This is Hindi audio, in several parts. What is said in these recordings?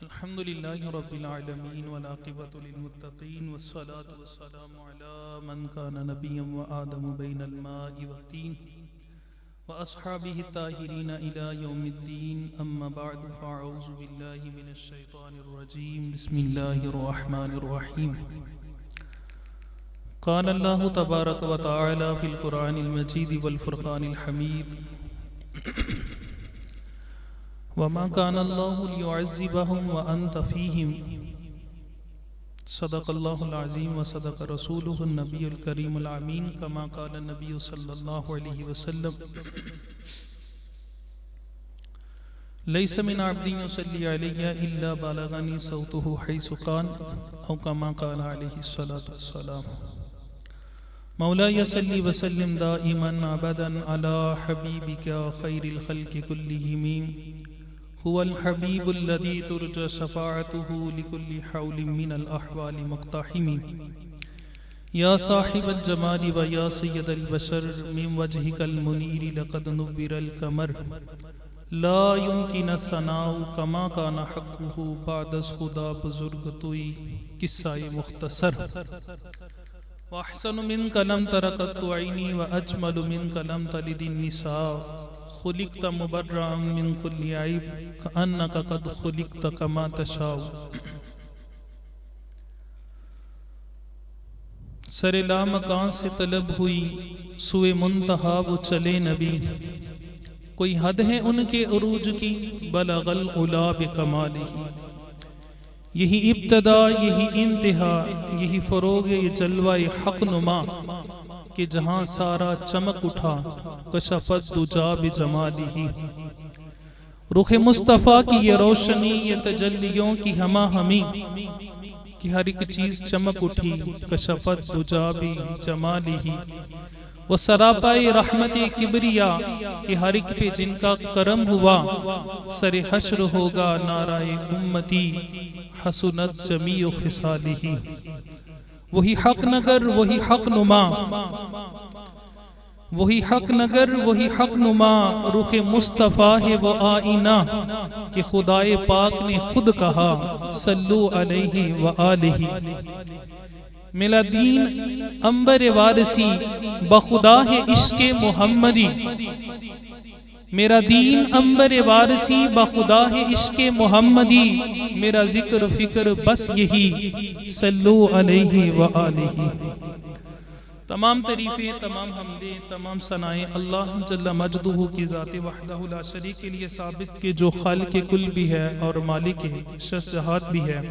अल्हम्दुलिल्लाहि रब्बिल आलमीन वल आक़िबतु लिल मुत्तक़ीन वस्सलातु वस्सलामु अला मन कान नबिय्यन व आदमु बैनल माइ वत्तीन व अस्हाबिहि ताहिरीन इला यौमिद्दीन अम्मा बअदु फ़अऊज़ु बिल्लाहि मिनश शैतानिर रजीम बिस्मिल्लाहिर रहमानिर रहीम क़ाल अल्लाहु तबारक व तआला फ़िल क़ुरआनिल मजीद वल फ़ुरक़ानिल हमीद वमा कान अल्लाहु लियुअज़्ज़िबहुम व अंत फ़ीहिम सदक़ल्लाहुल अज़ीम व सदक़ रसूलुहुन नबियुल करीमुल अमीन कमा क़ाल नबिय्यु सल्लल्लाहु अलैहि वसल्लम लैस मिन अब्दिन युसल्ली अलैया इल्ला बलगनी सौतुहु हैसु क़ाल औ कमा क़ाल अलैहि सलातु वस्सलाम मौला यसल्ली वसल्लिम दाइमन अबदन अला हबीबिका खैरिल खल्क़ि कुल्लिहिम हुवल हबीबुल्लज़ी तुरजा शफ़ाअतुहु लिकुल्लि हौलिन मिनल अहवालि मुक़्तहिम या साहिबल जमाली व या सय्यदल बशर मिन वजहिकल मुनीरि लक़द नुव्विरल कमर ला युमकिनु सनाउ कमा काना हक़्क़ुहु बादस खुदा बुज़ुर्ग तुई किस्साए मुख्तसर वअहसनु मिनका लम तरक़त्तु ऐनी व अजमलु मिनका लम तलिदिन निसा खुलिक़्त मुबर्रअन मिन कुल्लि ऐब कअन्नका क़द खुलिक़्त कमा तशाउ। सरे लामकान से तलब हुई सुए मुंतहा वो चले नबी कोई हद है उनके उरूज की बलगल उला बिकमालिही यही इब्तदा यही इंतहा यही फरोग ये जलवा हक नुमा कि जहां सारा चमक उठा कशफत दुजा बिजमालिही रुखे मुस्तफ़ा की ये रोशनी ये तजल्लियों की हमा हमी कि हर एक चीज चमक उठी कशफत दुजा बिजमालिही वो सरापाए रहमत किबरिया कि हर एक पे जिनका करम हुआ सरे हश्र होगा नाराए उम्मती हसुनत जमीउ खिसालिही वही हक नगर वही हक नुमा वही हक नगर वही हक नुमा रुखे मुस्तफ़ा है वो आईना कि खुदाए पाक ने खुद कहा सल्लु अलैहि व आलिही मेरा दीन अंबर वारसी बखुदा है इश्क़े मुहम्मदी मेरा दीन अंबर वारसी बखुदा है इश्क़े मुहम्मदी मेरा जिक्र फिक्र बस यही सल्लु अलैहि व आलिही। तमाम तरीफ़े तमाम हमदे तमाम सनाए अल्लाह जल्ला मजदूहु की ज़ाते वहदहु ला शरीक के लिए साबित के जो खालिक़े कुल भी है और मालिक शहजात भी है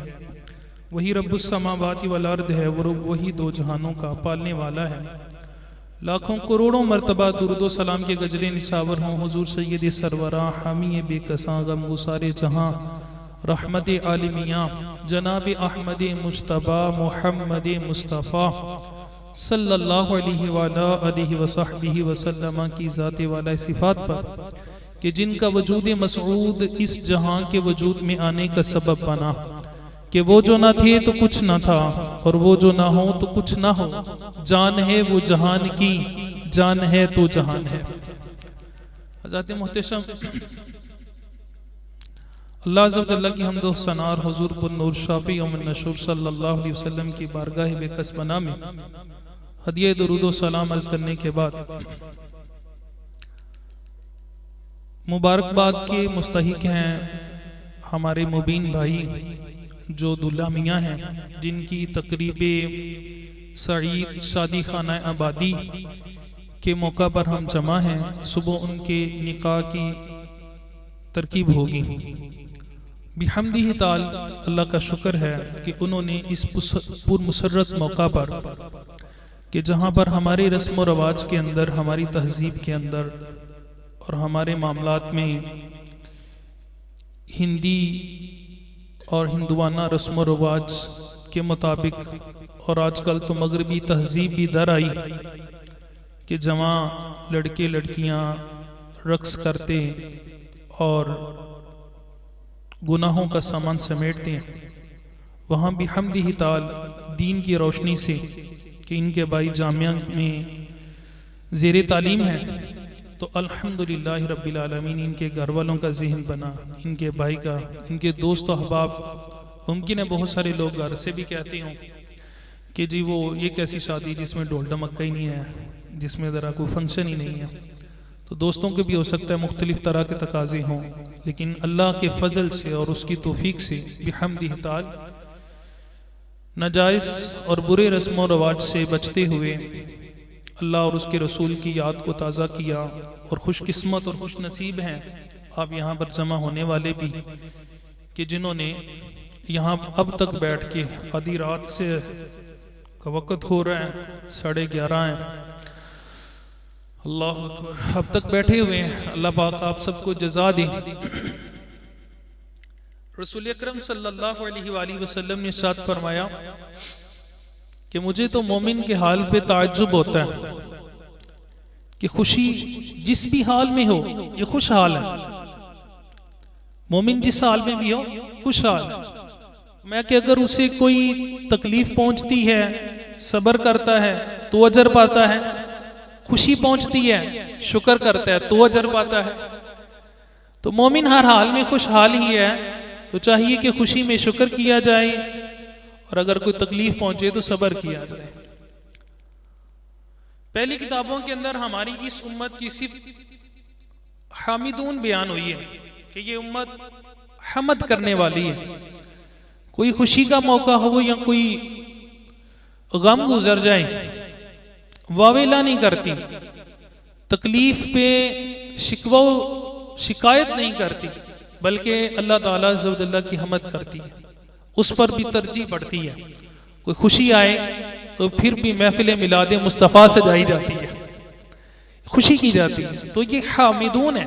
वही रब्बुस समावाति वल अर्द है वही दो जहानों का पालने वाला है। लाखों करोड़ों मरतबा दुरूदो सलाम के गजरे निशावर हों हुजूर सैयद सरवरा हामी बेकसां गम गुसारे जहां रहमत आलमियां जनाब अहमद मुज्तबा मुहम्मद मुस्तफ़ा सल्लल्लाहु अलैहि वसहबिहि वसल्लम की ज़ाते वाला सिफात पर कि जिनका वजूद मसऊद इस जहां के वजूद में आने का सबब बना कि वो जो ना थे तो कुछ ना था और वो जो ना हो तो कुछ ना हो जान है वो जहान की जान है तो जहान है। हज़रत मुहतशम अल्लाह अज़्ज़ा व जल्ला की हम्दो सनार हुजूर पुर नूर शाफ़ी उम्म नशूर सल्लल्लाहु अलैहि वसल्लम की बारगाह बेकसबना में हदिया दुरूद सलाम अर्ज़ करने के बाद मुबारकबाद के मुस्तहिक हैं हमारे मुबीन भाई जो दुल्ला मियाँ हैं जिनकी तकरीबे सईद शादी खाना आबादी के मौका पर हम जमा हैं। सुबह उनके निकाह की तरकीब होगी बिहम्दिही ताल अल्लाह का शुक्र है कि उन्होंने इस पुरमुसर्रत मौका पर कि जहाँ पर हमारे रस्म व रवाज के अंदर हमारी तहजीब के अंदर और हमारे मामलात में हिंदी और हिंदुआना रस्म रवाज के मुताबिक और आजकल तो मगरबी तहजीब भी दर आई कि जवां लड़के लड़कियां रक्स करते और गुनाहों का सामान समेटते हैं वहाँ भी हम्दिही ताल दीन की रोशनी से कि इनके भाई जामिया में ज़ेरे तालीम है तो अल्हम्दुलिल्लाह रब्बिल आलमीन इनके घर वालों का जहन बना, इनके भाई का, इनके दोस्त अहबाब। मुमकिन है बहुत सारे लोग घर से भी कहते हों कि जी वो ये कैसी शादी जिसमें ढोल ढमक्का ही नहीं है, जिसमें ज़रा कोई फंक्शन ही नहीं है। तो दोस्तों के भी हो सकता है मुख्तलिफ तरह के तकाजे हों, लेकिन अल्लाह के फजल से और उसकी तौफीक से बिहम्दिही ताल नाजायज़ और बुरे रस्म व रवाज से बचते हुए अल्लाह और उसके रसूल की याद को ताज़ा किया। और खुशकिस्मत और खुश नसीब हैं आप यहाँ पर जमा होने वाले भी कि जिन्होंने यहाँ अब तक बैठ के आधी रात से का वक़्त हो रहा है, 11:30 हैं, अल्लाह अकबर, अब तक बैठे हुए हैं। अल्लाह पाक आप सबको जज़ा दे। रसूल अकरम सल्लल्लाहु अलैहि वसल्लम ने इरशाद फरमाया कि मुझे तो मोमिन के हाल पे ताज्जुब होता है कि खुशी जिस भी हाल में हो ये खुश हाल है। मोमिन जिस हाल में भी हो खुश हाल है। मैं कि अगर उसे कोई तकलीफ पहुंचती है सब्र करता है तो अजर पाता है, खुशी पहुंचती है शुक्र करता है तो अजर पाता है। तो मोमिन हर हाल में खुशहाल ही है, तो चाहिए कि खुशी में शुक्र किया जाए और अगर कोई तकलीफ पहुंचे तो सब्र किया जाए। पहली किताबों के अंदर हमारी इस उम्मत की सिर्फ हामिदून बयान हुई है कि ये उम्मत हमद करने वाली है। कोई खुशी का मौका हो या कोई गम गुजर जाए वावेला नहीं करती, तकलीफ पे शिकवा शिकायत नहीं करती, बल्कि अल्लाह ताला अज़्ज़ व जल्ल की हमद करती है, उस पर भी तरजीह बढ़ती है। कोई खुशी आए तो फिर भी महफिल मिलाद मुस्तफ़ा सजाई जाती है, खुशी की जाती है। तो ये हामिदून है,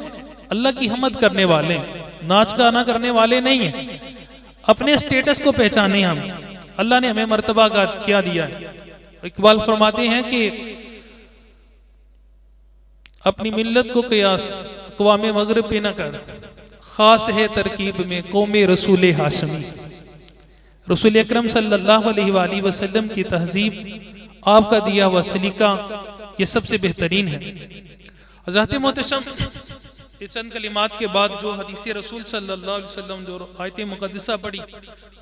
अल्लाह की हमद करने वाले हैं, नाच गाना करने वाले नहीं हैं। अपने स्टेटस को पहचाने हम, अल्लाह ने हमें मर्तबा का क्या दिया है। इकबाल फरमाते हैं कि अपनी मिल्लत को क़यास अक़वाम मग़रिब पे न कर, खास है तरकीब में कौमे रसूल हाशमी। रसूल अकरम सल्लल्लाहु अलैहि वसल्लम की तहजीब, आपका दिया हुआ सलीका, ये सबसे बेहतरीन है। हज़रत मोहतरम ये चंद कलिमात के बाद जो हदीस रसूल सल्लल्लाहु अलैहि वसल्लम जो आयत मुक़द्दसा पढ़ी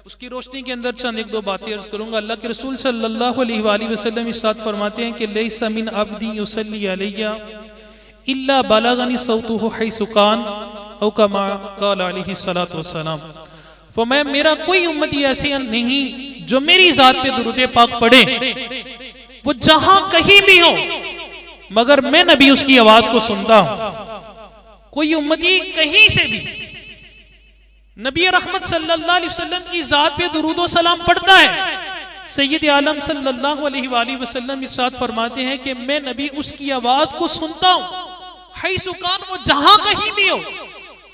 उसकी रोशनी के अंदर चंद एक दो बातें अर्ज करूंगा। अल्लाह के रसूल सल्लल्लाहु अलैहि वसल्लम इरशाद फरमाते हैं कि लैसा मिन अब्दी युसल्ली अलैया इल्ला बलगनी सौतुहु हैसु कान औ कमा क़ाल अलैहि सलातु वस्सलाम। फरमाया मेरा कोई उम्मती ऐसे नहीं जो मेरी ज़ात पे दुरूद पाक पढ़े, वो जहां कहीं भी हो मगर मैं नबी उसकी आवाज को सुनता हूं। कोई उम्मती कहीं से भी नबी रहमत सल्लल्लाहु अलैहि वसल्लम की ज़ात पे दुरूद व सलाम पढ़ता है। सैयद आलम सल्लल्लाहु अलैहि वसल्लम इरशाद फरमाते हैं कि मैं नबी उसकी आवाज को सुनता हूं, हैसु कान, वो जहां कहीं भी हो।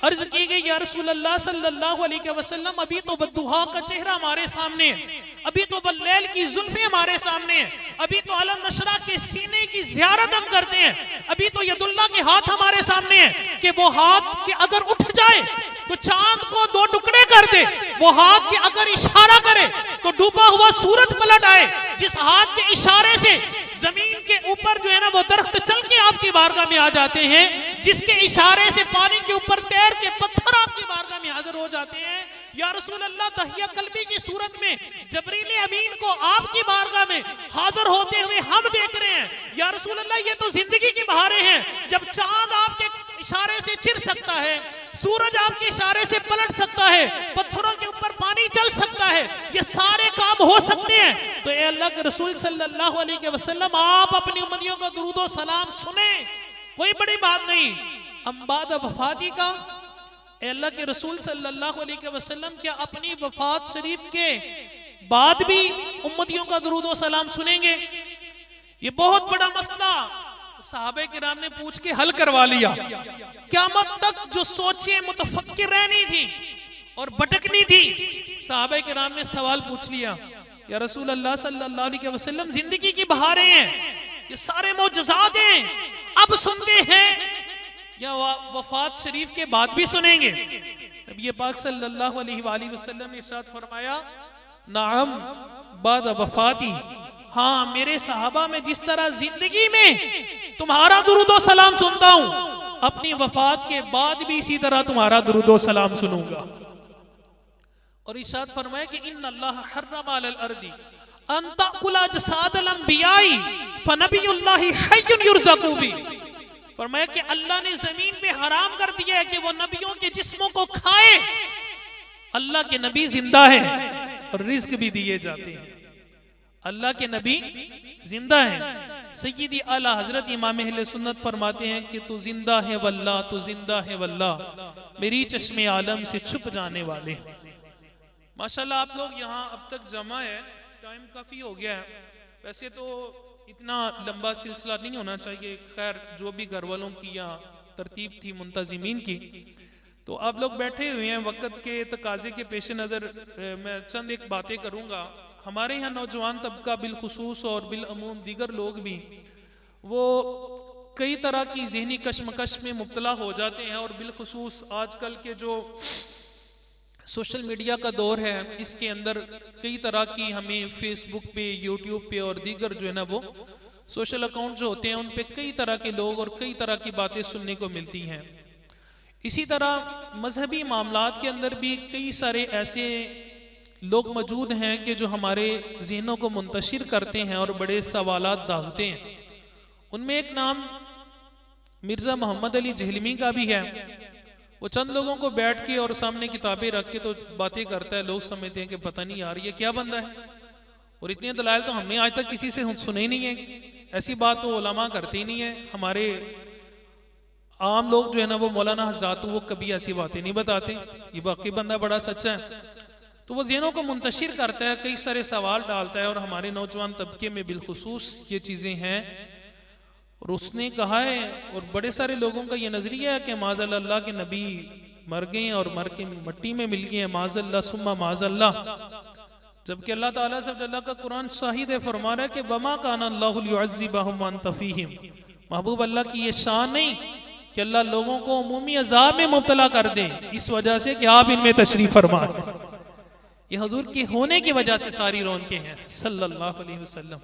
अर्ज की गई या रसूल अल्लाह सल्लल्लाहु अलैहि वसल्लम, अभी तो बद्दुहा का चेहरा हमारे सामने है, अभी तो बल्लैल की जुल्फे हमारे सामने है, अभी तो अलम नशरा के सीने की ज़ियारत हम करते हैं, अभी तो यदुल्लाह के हाथ हमारे सामने है कि वो हाथ कि अगर उठ जाए तो चांद को दो टुकड़े कर दे, वो हाथ कि अगर इशारा करे तो डूबा हुआ सूरज पलट आए, जिस हाथ के इशारे से जमीन के ऊपर जो है ना वो दरख्त चल के आपकी बारगाह में आ जाते हैं, जिसके इशारे से पानी के ऊपर तैर के पत्थर आपकी बारगाह में हाजिर हो जाते हैं। या रसूल अल्लाह, दहिया कल्बी की सूरत में जबरील अमीन को आपकी बारगाह में हाजिर होते हुए हम देख रहे हैं। या रसूल अल्लाह, ये तो जिंदगी की बहारें हैं, जब चांद आपके इशारे से चिर सकता है, सूरज आपके इशारे से पलट सकता है, पत्थरों के ऊपर पानी चल सकता है, ये सारे काम हो सकते हैं। तो ए अल्लाह के रसूल सल्लल्लाहु अलैहि वसल्लम, आप अपनी उम्मतियों को दुरूद व सलाम सुने, कोई बड़ी बात नहीं। अम्बाद वफाती का ए अल्लाह के रसूल सल्लल्लाहु अलैहि वसल्लम क्या अपनी वफात शरीफ के बाद भी उम्मतियों का दुरूद व सलाम सुनेंगे? ये बहुत बड़ा मसला सहाबे किराम ने पूछ के हल करवा लिया। क़यामत तक जो सोचे मुतफक्किर रहनी थी और भटकनी थी, सहाबे किराम ने सवाल पूछ लिया, या रसूल अल्लाह सल्लल्लाहु अलैहि वसल्लम, जिंदगी की बहारें हैं, ये सारे मौजज़ात हैं, अब सुनते हैं या वफात शरीफ के बाद भी सुनेंगे? नबी पाक सल्लल्लाहु अलैहि वसल्लम ने इरशाद फरमाया, नाम बाद वफाती, हाँ मेरे सहाबा में जिस तरह जिंदगी में तुम्हारा दुरूदो सलाम सुनता हूं, अपनी वफात के बाद भी इसी तरह तुम्हारा दुरूदो सलाम सुनूंगा। और इरशाद फरमाया कि इन्नल्लाह हर्रम अलल अर्दी अन ताकुला जसादल अंबियाई फनबियुल्लाहि हय्युन युरज़क़ु बि। फरमाया कि अल्लाह ने जमीन पे हराम कर दिया है कि वो नबियों के जिस्मों को खाए। अल्लाह के नबी जिंदा है और रिज्क भी दिए जाते हैं। अल्लाह के नबी जिंदा है। सय्यदी आला हजरत इमाम अहले सुन्नत फरमाते हैं कि तू जिंदा है वल्लाह, तू जिंदा है वल्लाह, मेरी चश्मे आलम से छुप जाने वाले। माशाल्लाह आप लोग यहाँ अब तक जमा है, टाइम काफी हो गया है। वैसे तो इतना लंबा सिलसिला नहीं होना चाहिए, खैर जो भी घर वालों की या तरतीब थी मुंतजिमीन की, तो आप लोग बैठे हुए हैं वक्त के तकाजे के पेश नज़र मैं चंद एक बातें करूँगा। हमारे यहाँ नौजवान तबका बिलखुसूस और बिलअमूम दीगर लोग भी वो कई तरह की जहनी कशमकश में मुब्तला हो जाते हैं, और बिलखुसूस आजकल के जो सोशल मीडिया का दौर है इसके अंदर कई तरह की हमें फेसबुक पे, यूट्यूब पे और दीगर जो है ना वो सोशल अकाउंट जो होते हैं उन पे कई तरह के लोग और कई तरह की बातें सुनने को मिलती हैं। इसी तरह मजहबी मामलात के अंदर भी कई सारे ऐसे लोग मौजूद हैं कि जो हमारे ज़हनों को मुंतशिर करते हैं और बड़े सवालात दागते हैं। उनमें एक नाम मिर्ज़ा मोहम्मद अली जहलमी का भी है। वो चंद लोगों को बैठ के और सामने किताबें रख के तो बातें करता है, लोग समझते हैं कि पता नहीं यार ये क्या बंदा है, और इतने दलाइल तो हमने आज तक किसी से सुने ही नहीं है। ऐसी बात तो उलमा करते ही नहीं है। हमारे आम लोग जो है ना वो मौलाना हजरात वो कभी ऐसी बातें नहीं बताते। ये बाकी बंदा बड़ा सच्चा है, तो वो ज़हनों को मुंतशिर करता है, कई सारे सवाल डालता है, और हमारे नौजवान तबके में बिलखुसूस ये चीज़ें हैं। और उसने कहा है, और बड़े सारे लोगों का ये नजरिया है कि माज़अल्लाह के नबी मर गए और मर के मिट्टी में मिल गए हैं, माज़अल्लाह सुम्मा माज़अल्लाह, जबकि अल्लाह ताला से अल्लाह का कुरान शाहिद है, फरमा रहा है कि वमा काना अल्लाहु लियुअज़्ज़िबहुम व अंत फ़ीहिम। महबूब अल्लाह की ये शान नहीं कि अल्लाह लोगों को उमूमी अज़ाब में मुब्तला कर दे इस वजह से कि आप इनमें तशरीफ फरमा दें। ये हुजूर के होने की वजह से सारी रौनकें हैं सल्लल्लाहु अलैहि वसल्लम।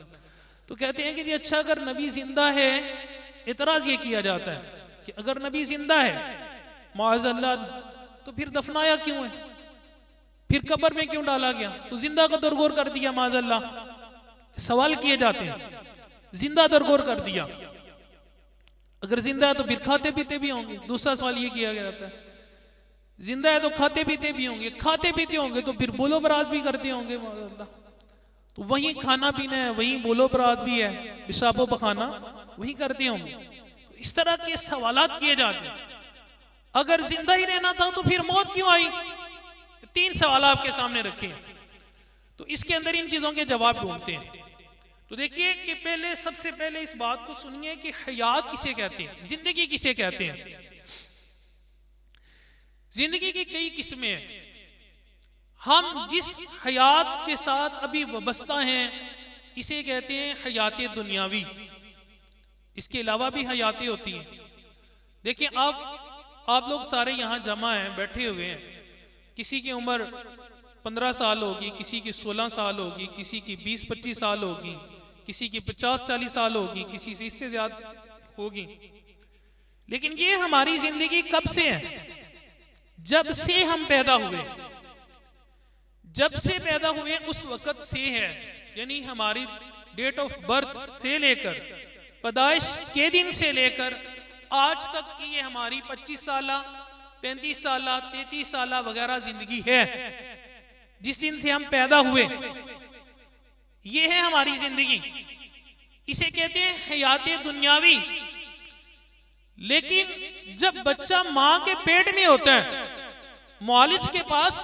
तो कहते हैं कि जी अच्छा अगर नबी जिंदा है, इतराज ये किया जाता है कि अगर नबी जिंदा है माअज़ल्लाह तो फिर दफनाया क्यों है, फिर कब्र में क्यों डाला गया, तो जिंदा को दरगोर कर दिया माअज़ल्लाह। सवाल किए जाते हैं, जिंदा दरगोर कर दिया, अगर जिंदा है तो फिर खाते पीते भी होंगे। दूसरा सवाल ये किया जाता है, जिंदा है तो खाते पीते भी होंगे, खाते पीते होंगे तो फिर बोलो बराज भी करते होंगे माअज़ल्लाह। तो वही खाना पीना है, वही बोलो बरात भी है, पेशाबो पखाना वही करते होंगे। तो इस तरह के सवालात किए जाते हैं। अगर जिंदा ही रहना था तो फिर मौत क्यों आई? 3 सवाल आपके सामने रखे हैं, तो इसके अंदर इन चीजों के जवाब ढूंढते हैं। तो देखिए कि पहले सबसे पहले इस बात को सुनिए कि हयात किसे कहते हैं, जिंदगी किसे कहते हैं। जिंदगी की कई किस्में हैं। हम जिस हयात के साथ अभी वाबस्ता हैं इसे कहते हैं हयात दुनियावी। इसके अलावा भी हयातें होती हैं। देखिए आप लोग सारे यहाँ जमा हैं, बैठे हुए हैं। किसी की उम्र 15 साल होगी, किसी की 16 साल होगी, किसी की 20-25 साल होगी, किसी की 50-40 साल होगी, किसी से इससे ज्यादा होगी। लेकिन ये हमारी जिंदगी कब से है? जब से हम पैदा हुए, जब से पैदा हुए उस वक्त से है, यानी हमारी डेट ऑफ बर्थ से लेकर, पैदाइश के दिन से लेकर आज तक की ये हमारी 25 साल 35 साल 33 साल वगैरह जिंदगी है। जिस दिन से हम पैदा हुए ये है हमारी जिंदगी, इसे कहते हैं हयात दुनियावी। लेकिन जब बच्चा मां के पेट में होता है, मुआलिज के पास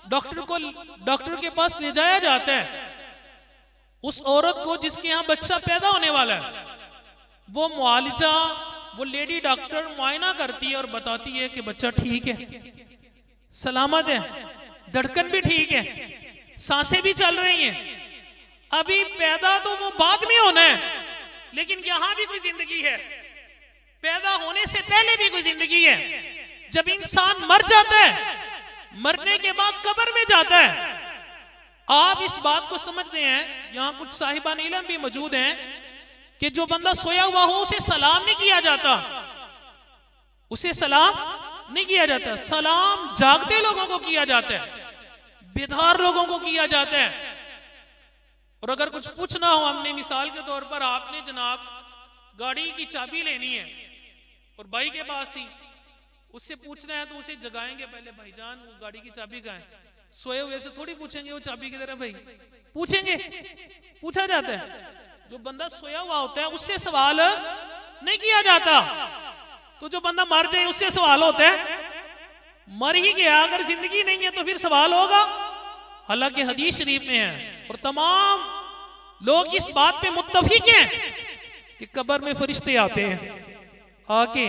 डॉक्टर के पास ले जाया जाता है, उस औरत को जिसके यहां बच्चा पैदा होने वाला है, वो मुआलिजा, वो लेडी डॉक्टर मुआयना करती है और बताती है कि बच्चा ठीक है, सलामत है, धड़कन भी ठीक है, सांसें भी चल रही हैं। अभी पैदा तो वो बाद में होना है, लेकिन यहां भी कोई जिंदगी है, पैदा होने से पहले भी कोई जिंदगी है। जब इंसान मर जाता है, मरने के बाद कब्र में जाता है, आप इस बात को समझते हैं, यहां कुछ साहिबान इल्म भी मौजूद हैं, कि जो बंदा सोया हुआ हो उसे सलाम नहीं किया जाता, उसे सलाम नहीं किया जाता। सलाम जागते लोगों को किया जाता है, बेदार लोगों को किया जाता है। और अगर कुछ पूछना हो, हमने मिसाल के तौर पर आपने जनाब गाड़ी की चाबी लेनी है और भाई के पास थी, उससे पूछना है तो उसे जगाएंगे पहले, भाईजान वो गाड़ी की चाबी कहाँ है? सोए हुए से थोड़ी पूछेंगे वो चाबी की तरह, भाई पूछेंगे, पूछा जाता है। जो बंदा सोया हुआ होता है उससे सवाल नहीं किया जाता। तो जो बंदा मर जाए उससे सवाल होता है, मर ही गया, अगर जिंदगी नहीं है तो फिर सवाल होगा। हालांकि हदीस शरीफ में है और तमाम लोग इस बात पे मुत्तफिक हैं कि कब्र में फरिश्ते आते हैं, आके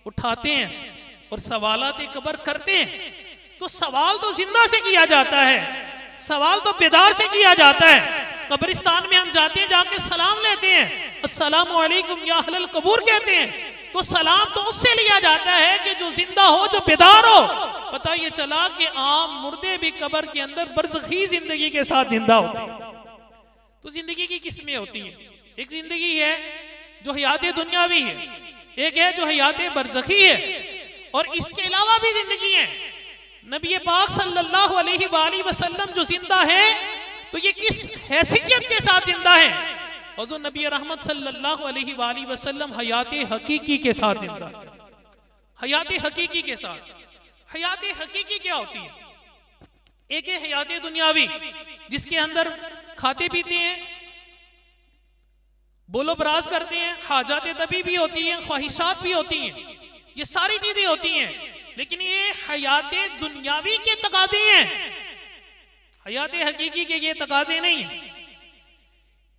उठाते हैं और सवालात कब्र करते हैं। तो सवाल तो जिंदा से किया जाता है, सवाल तो बेदार से किया जाता है। कब्रिस्तान में हम जाते हैं, जाके सलाम लेते हैं, अस्सलामु अलैकुम या अहलल कबूर कहते हैं। तो सलाम तो उससे लिया जाता है कि जो जिंदा हो, जो बेदार हो। पता ये चला कि आम मुर्दे भी कब्र के अंदर बरज़खी जिंदगी के साथ जिंदा होते हैं। तो जिंदगी की किस्में होती हैं, एक जिंदगी है जो हयात दुनियावी है, एक है जो हयात बरज़खी है, और इसके अलावा भी जिंदगी है। नबी पाक सल्लल्लाहु अलैहि वसल्लम जो जिंदा है तो ये किस हैसियत के साथ जिंदा है? हुज़ूर नबी रहमत सल्लल्लाहु अलैहि वसल्लम हयात हकीकी के साथ जिंदा है, हयात हकीकी के साथ। हयात हकीकी क्या होती है? एक है हयात दुनियावी जिसके अंदर खाते पीते हैं, बोलो बराज करते हैं, हाजात तबी भी होती हैं, ख्वाहिशात भी होती हैं, ये सारी चीजें होती हैं। लेकिन ये हयात दुनियावी के तकादे हैं, हयात हकीकी के ये तकादे नहीं हैं।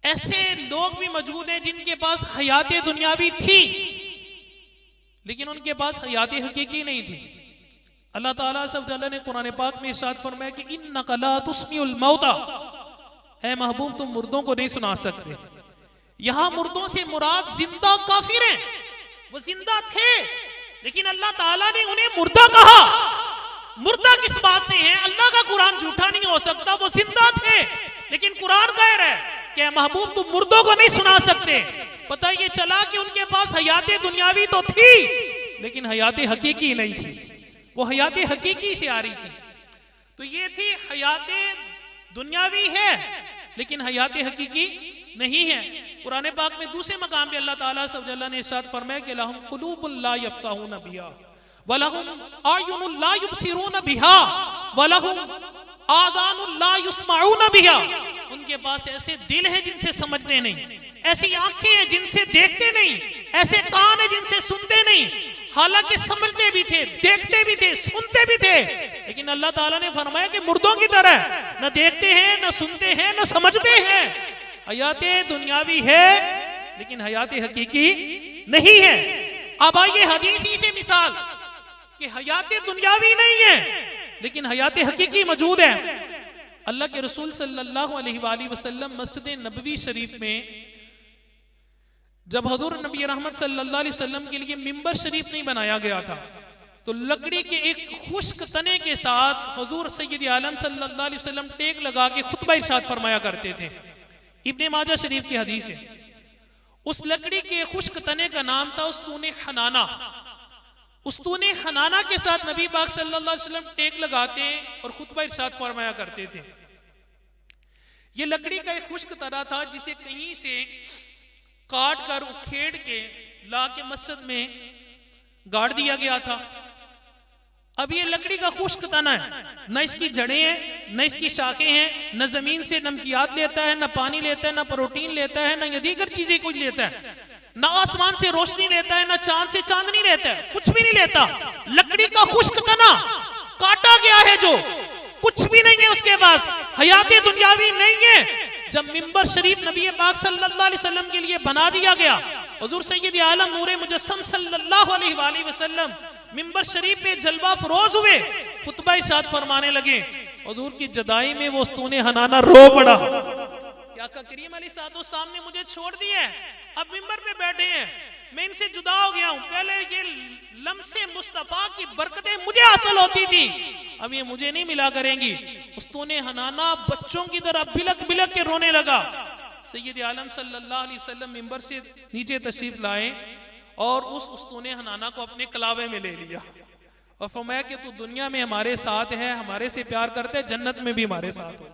ऐसे लोग भी मौजूद हैं जिनके पास हयात दुनियावी थी लेकिन उनके पास हयात हकीकी नहीं थी। अल्लाह ताला सब जल्ला ने कुरान पाक में इरशाद फरमाया कि इन्नका ला तुस्मिउल मौता, ऐ महबूब तुम मुर्दों को नहीं सुना सकते। यहां मुर्दों से मुराद जिंदा काफिर हैं, वो जिंदा थे लेकिन अल्लाह ताला ने उन्हें मुर्दा कहा। मुर्दा किस बात से है? अल्लाह का कुरान झूठा नहीं हो सकता, वो जिंदा थे लेकिन कुरान कह रहा है कि महबूब तुम मुर्दों को नहीं सुना सकते। पता ये चला कि उनके पास हयात दुनियावी तो थी लेकिन हयात हकीकी नहीं थी, वो हयात हकीकी से आ रही थी। तो ये थी हयात दुनियावी है लेकिन हयात हकीकी नहीं है। कुरान पाक में दूसरे मकाम पे अल्लाह ताला सब जल्ला ने इरशाद फरमाया कि लहुम कुलूबुल ला यफ्क़हून बिहा व लहुम अयुनुल ला युबसिरून बिहा व लहुम आज़ानुल ला युस्मऊन बिहा। उनके पास ऐसे दिल है जिनसे समझते नहीं, ऐसी आंखें हैं जिनसे देखते नहीं, ऐसे कान है जिनसे सुनते नहीं। हालांकि समझते भी थे, देखते भी थे, सुनते भी थे, लेकिन अल्लाह ताला ने फरमाया कि मुर्दों की तरह न देखते हैं, न सुनते हैं, न समझते हैं। हयात दुनियावी है लेकिन हयात हकीकी नहीं है। अब आइए हदीस ही से मिसाल कि हयात दुनियावी नहीं है लेकिन हयात हकीकी मौजूद है। अल्लाह के रसूल सल्लल्लाहु अलैहि वसल्लम मस्जिद नबवी शरीफ में जब हुजूर नबी रहमत सल्लल्लाहु अलैहि वसल्लम के लिए मिंबर शरीफ नहीं बनाया गया था तो लकड़ी के एक खुश्क तने के साथ हुजूर सय्यद आलम सल्लल्लाहु अलैहि वसल्लम टेक लगा के खुतबा इरशाद फरमाया करते थे। इब्ने माजा शरीफ की हदीस है। उस लकड़ी के खुश्क तने का नाम था उस्तूने हनाना। उस्तूने हनाना के साथ नबी पाक सल्लल्लाहु अलैहि वसल्लम टेक लगाते और खुतबा इरशाद फरमाया करते थे। ये लकड़ी का एक खुश्क तना था जिसे कहीं से काट कर उखेड़ के ला के मस्जिद में गाड़ दिया गया था। अब ये लकड़ी का खुश्क तना है, न इसकी जड़ें हैं, न इसकी शाखें हैं, न जमीन से नमकियात लेता है, न पानी लेता है, न प्रोटीन लेता है, न दीगर चीजें कुछ लेता है, न आसमान से रोशनी लेता है, न चांद से चांदनी लेता है, कुछ भी नहीं लेता। लकड़ी का खुश्क तना काटा गया है, जो कुछ भी नहीं है उसके पास, हयात दुनियावी नहीं है। जब मिंबर शरीफ नबी पाक सल्लल्लाहु अलैहि वसल्लम के लिए बना दिया गया, हुजूर सय्यद आलम नूरे मुजस्सम सल्लल्लाहु अलैहि वसल्लम मिंबर शरीफ पे जलवा फरोज हुए, खुतबा इरशाद फरमाने लगे। हुजूर की जदाई में वो उस्तूने हनाना रो पड़ा। या करीम अलैहिस्सलाम ने मुझे छोड़ दिया है, अब मिंबर पे बैठे हैं, मैं इनसे जुदा हो गया हूं। पहले ये लम्से मुस्तफा की बरकतें मुझे हासिल होती थी, अब ये मुझे नहीं मिला करेंगी। उस्तूने हनाना बच्चों की तरह बिलक बिलक के रोने लगा। सैयद आलम सल्लल्लाहु अलैहि वसल्लम मिंबर से नीचे तशरीफ लाए और उस उस्तूने हनाना को अपने कलावे में ले लिया और फरमाया कि तू दुनिया में हमारे साथ है, हमारे से प्यार करते, जन्नत में भी हमारे साथ हो।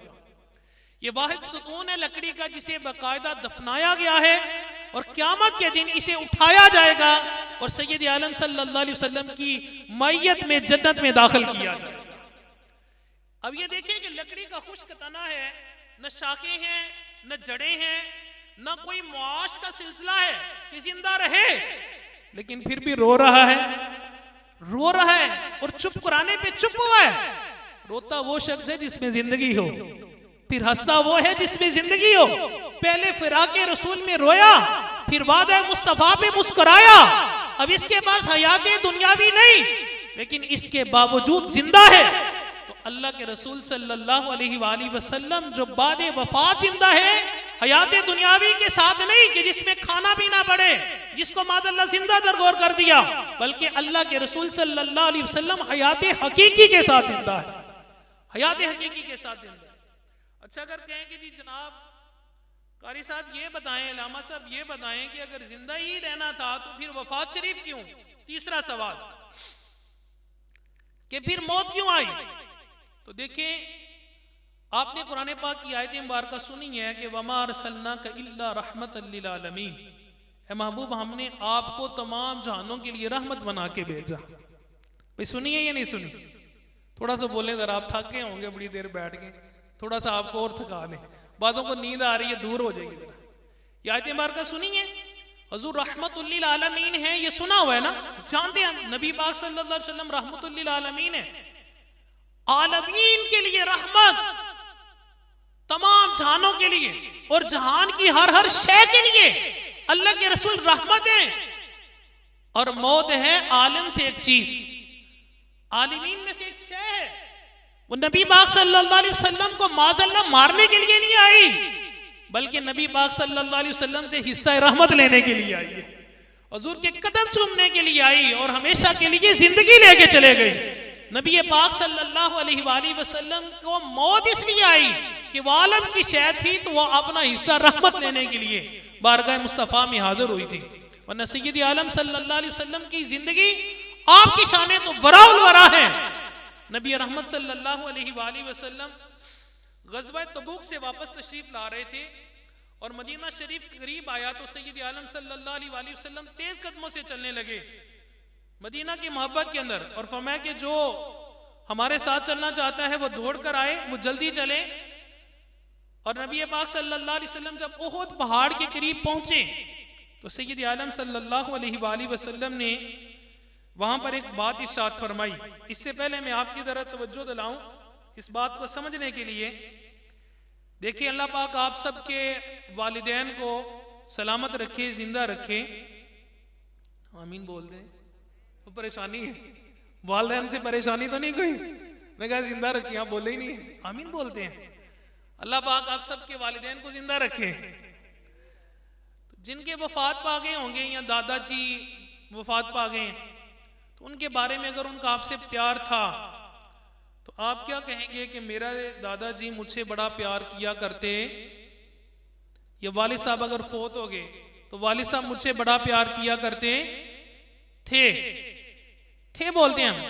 ये वाहिद सुकून है लकड़ी का जिसे बाकायदा दफनाया गया है और क़यामत के दिन इसे उठाया जाएगा और सैयद आलम सल्लल्लाहु अलैहि वसल्लम की मैयत में जन्नत में दाखिल किया जाएगा। अब ये देखिए कि लकड़ी का खुश्क तना है, न शाखें हैं, न जड़ें हैं, न कोई मुआश का सिलसिला है कि जिंदा रहे, लेकिन फिर भी रो रहा है और चुप कराने पे चुप हुआ है। रोता वो शख्स है जिसमें जिंदगी हो, फिर हंसता वो है जिसमें जिंदगी हो। पहले फिराके रसूल में रोया, फिर वादे मुस्तफा पे मुस्कुराया। अब इसके पास हयाते दुनियावी नहीं, लेकिन इसके बावजूद जिंदा है। तो अल्लाह के रसूल सल्लल्लाहु अलैहि वसल्लम जो बाद वफात जिंदा है, हयाते दुनियावी के साथ नहीं कि जिसमें खाना पीना पड़े, जिसको मादल्ला जिंदा दरगोर कर दिया, बल्कि अल्लाह के रसूल सल्लल्लाहु अलैहि वसल्लम हयाते हकीकी के साथ जिंदा है, हयाते हकीकी के साथ जिंदा है। अच्छा, अगर कहें कि जी जनाब कारी साहब ये बताएं, लामा साहब ये बताएं कि अगर जिंदा ही रहना था तो फिर वफात शरीफ क्यों? तीसरा सवाल कि फिर मौत क्यों आई? तो देखें, आपने कुरान पाक की आयत मुबारका सुनी है कि वमा अरसलनाका इल्ला रहमतल लिल आलमीन, ए महबूब हमने आपको तमाम जहानों के लिए रहमत बना के भेजा। भाई सुनी है या नहीं सुनी? थोड़ा सा बोलें जरा, आप थक गए होंगे बड़ी देर बैठ के, थोड़ा सा आपको और थका दें, बातों को नींद आ रही है, दूर हो जाएगी जरा। ये आयत मुबारका सुनी है, हुजूर रहमतुल लिल आलमीन है, ये सुना हुआ है ना, जानते हैं नबी पाक सल्लल्लाहु अलैहि वसल्लम रहमतुल लिल आलमीन है, आलमीन के लिए रहमत, तमाम जहानों के लिए और जहान की हर शय के लिए अल्लाह के रसूल रहमत है। और मौत है आलम से एक चीज, आलिमीन में से एक शय है। वो नबी पाक सल्लल्लाहु अलैहि वसल्लम को माज़अल्लाह मारने के लिए नहीं आई, बल्कि नबी पाक सल्लल्लाहु अलैहि वसल्लम से हिस्सा रहमत लेने के लिए आई है, हुजूर के कदम चूमने के लिए आई और हमेशा के लिए जिंदगी लेके चले गई। नबी पाक सल्लल्लाहु अलैहि वसल्लम को मौत इसलिए आई कि वो आलम की शय थी, तो वह अपना हिस्सा रहमत लेने के लिए बारगाह मुस्तफा में हाजिर हुई थी। वरना सैयद आलम सल्लल्लाहु अलैहि वसल्लम की जिंदगी, आपकी शान तो बराउल वरा है। नबी रहमत सल्लल्लाहु अलैहि वसल्लम गज़वा तबूक से वापस तशरीफ ला रहे थे और मदीना शरीफ करीब आया तो सैयद आलम सल्लल्लाहु अलैहि वसल्लम तेज कदमों से चलने लगे मदीना की मोहब्बत के अंदर और फरमाया कि जो हमारे साथ चलना चाहता है वो दौड़ कर आए, वो जल्दी चले। और नबी पाक सल्लल्लाहु अलैहि वसल्लम जब उहुद पहाड़ के करीब पहुंचे तो सैयद आलम सल्लल्लाहु अलैहि वसल्लम ने वहां पर एक बात इरशाद फरमाई। इससे पहले मैं आपकी तरफ तवज्जो दिलाऊं इस बात को समझने के लिए। देखिए, अल्लाह पाक आप सबके वालिदैन को सलामत रखे, जिंदा रखे, आमीन बोल दें। तो परेशानी है, वालिदैन से परेशानी तो नहीं कोई? मैं कहा जिंदा रखे, आप बोले ही नहीं, आमीन बोलते हैं। अल्लाह पाक आप सबके वालिदैन को जिंदा रखे। तो जिनके वफात पा गए होंगे या दादाजी वफात पा गए, तो उनके बारे में अगर उनका आपसे प्यार था तो आप क्या कहेंगे कि मेरा दादाजी मुझसे बड़ा प्यार किया करते, या वालिद साहब अगर फोत हो गए तो वालिद साहब मुझसे बड़ा प्यार किया करते थे बोलते हैं हम,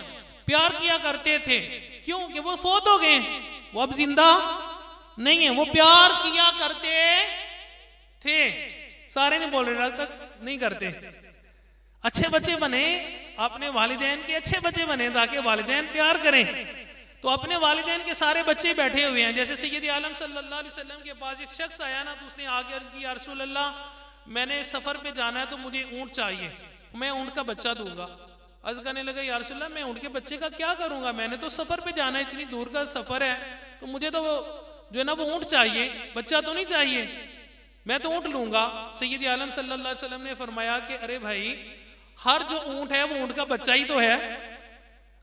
प्यार किया करते थे। क्यों? कि वो फोत हो गए, वो अब जिंदा नहीं है, वो प्यार किया करते थे। सारे नहीं बोल रहे, तक नहीं करते। अच्छे बच्चे बने, अपने वालिदैन के अच्छे बच्चे बने ताकि वालिदैन प्यार करें। तो अपने वालिदैन के सारे बच्चे बैठे हुए हैं। जैसे सैयद आलम सल्लल्लाहु अलैहि वसल्लम के पास एक शख्स आया ना, तो उसने आगे अर्ज की, या रसूल अल्लाह, मैंने सफर पे जाना है तो मुझे ऊंट चाहिए, मैं ऊंट का बच्चा दूंगा। अर्ज करने लगा, या रसूल अल्लाह, मैं ऊंट के बच्चे का क्या करूंगा, मैंने तो सफर पे जाना है, इतनी दूर का सफर है, तो मुझे तो जो है ना वो ऊंट चाहिए, बच्चा तो नहीं चाहिए, मैं तो ऊंट लूंगा। सैयद आलम सल्लल्लाहु अलैहि वसल्लम ने फरमाया कि अरे भाई, हर जो ऊंट है वो ऊंट का बच्चा ही तो है,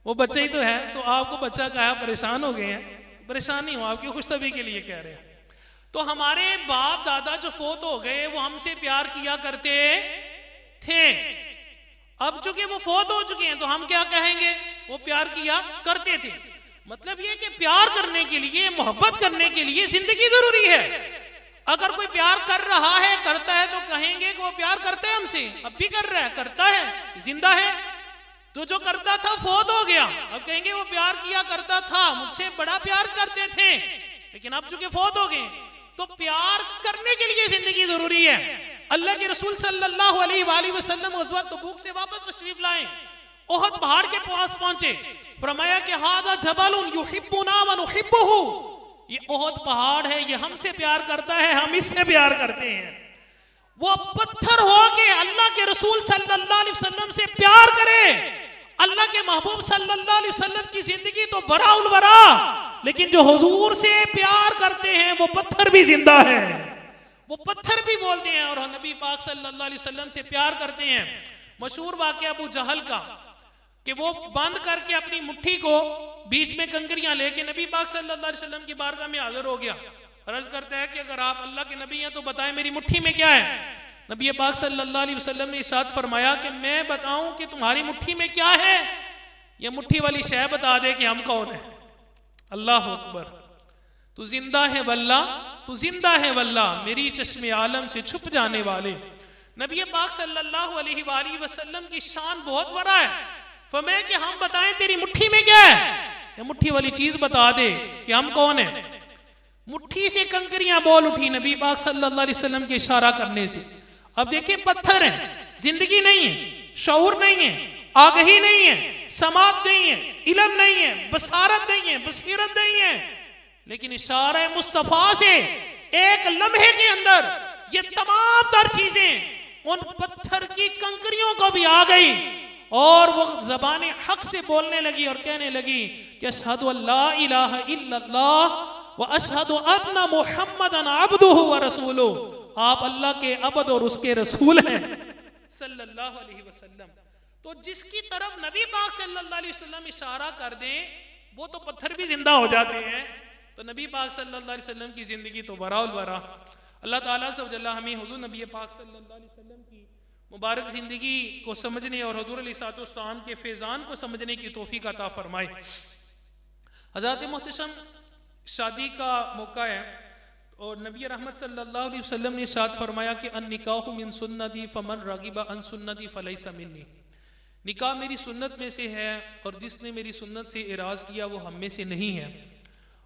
वो बच्चा ही तो है, तो आपको बच्चा कहा, परेशान हो गए हैं। परेशान नहीं हो, आपकी खुशतबी के लिए कह रहे हैं। तो हमारे बाप दादा जो फोत हो गए वो हमसे प्यार किया करते थे। अब चूंकि वो फोत हो चुके हैं तो हम क्या कहेंगे, वो प्यार किया करते थे। मतलब ये कि प्यार करने के लिए, मोहब्बत करने के लिए जिंदगी जरूरी है। अगर कोई प्यार कर रहा है, करता है, तो कहेंगे कि वो प्यार करता है हमसे, अब भी कर रहा है, करता है, जिंदा है। तो जो करता था फौत हो गया, अब कहेंगे वो प्यार किया करता था, मुझसे बड़ा प्यार करते थे, लेकिन अब चूंकि फौत हो गए। तो प्यार करने के लिए जिंदगी जरूरी है। अल्लाह के रसूल सल्लल्लाहु अलैहि वसल्लम ग़ज़वत तबूक से वापस तशरीफ लाए, ओहद पहाड़ के पास पहुंचे, फरमाया कि हादा जबलुन युहिब्बुना व नुहिब्बुहु, ये ओहद पहाड़ है, ये हमसे प्यार करता है, हम इससे प्यार करते हैं। वो पत्थर हो के अल्लाह के रसूल सल्लल्लाहु अलैहि वसल्लम से प्यार करे। अल्लाह के महबूब सल्लल्लाहु अलैहि वसल्लम की जिंदगी तो बराउल बरा, लेकिन जो हुजूर से प्यार करते हैं वो पत्थर भी जिंदा है, वो पत्थर भी बोलते हैं और नबी पाक सल्लल्लाहु अलैहि वसल्लम से प्यार करते हैं। मशहूर वाक़या अबू जहल का कि वो बंद करके अपनी मुट्ठी को बीच में कंकरियां लेके नबी पाक सल्लल्लाहु अलैहि वसल्लम की बारगाह में हाजिर हो गया। अर्ज करता है कि अगर आप अल्लाह के नबी हैं तो बताएं मेरी मुट्ठी में क्या है। नबी पाक सल्लल्लाहु अलैहि वसल्लम ने इरशाद फरमाया कि मैं बताऊं कि तुम्हारी मुट्ठी में क्या है, ये मुट्ठी वाली शय बता दे कि हम कौन है। अल्लाह अकबर, तू जिंदा है वल्ला, तू जिंदा है वल्ला, मेरी चश्मे आलम से छुप जाने वाले। नबी पाक सल्लल्लाहु अलैहि वसल्लम की शान बहुत बड़ा है। फरमाया कि हम बताएं तेरी मुट्ठी में क्या है, ये मुट्ठी वाली चीज बता दे कि हम कौन है। मुट्ठी से कंकरियां बोल उठी नबी पाक सल्लल्लाहु अलैहि वसल्लम के इशारा करने से। अब देखिए पत्थर है, जिंदगी नहीं है, शऊर नहीं है, आगही नहीं है, समात नहीं है, इल्म नहीं है, बसारत नहीं है, बसीरत नहीं है, लेकिन इशारा मुस्तफा से एक लम्हे के अंदर ये तमाम तर चीजें उन पत्थर की कंकरियों को भी आ गई और वो ज़बान हक से बोलने लगी और कहने लगी कि अशहदु अल्ला इलाहा इल्लल्लाह व अशहदु अन्ना मुहम्मदन अब्दुहु व रसूलुहु, आप अल्लाह के अब्द और उसके रसूल हैं सल्लल्लाहु अलैहि वसल्लम। तो जिसकी तरफ नबी पाक सल्लल्लाहु अलैहि वसल्लम इशारा कर दें वो तो पत्थर भी जिंदा हो जाते हैं। तो नबी पाक सल्लल्लाहु अलैहि वसल्लम की जिंदगी तो बराउल बरा। अल्लाह ताला से जल्ला हमें हुजूर नबी पाक सल्लल्लाहु अलैहि वसल्लम की मुबारक जिंदगी को समझने और हुजूर अलैहिस्सलाम के फैज़ान को समझने की तौफीक अता फरमाए। हज़रत मुहतशम शादी का मौका है और नबी रहमत सल्लल्लाहु अलैहि वसल्लम ने इरशाद फरमाया कि अन निकाहु मिन सुन्नती फमन रगिबा अन सुन्नती फलैसा मिन्नी, निकाह मेरी सुन्नत में से है और जिसने मेरी सुन्नत से इराज किया वो हम में से नहीं है।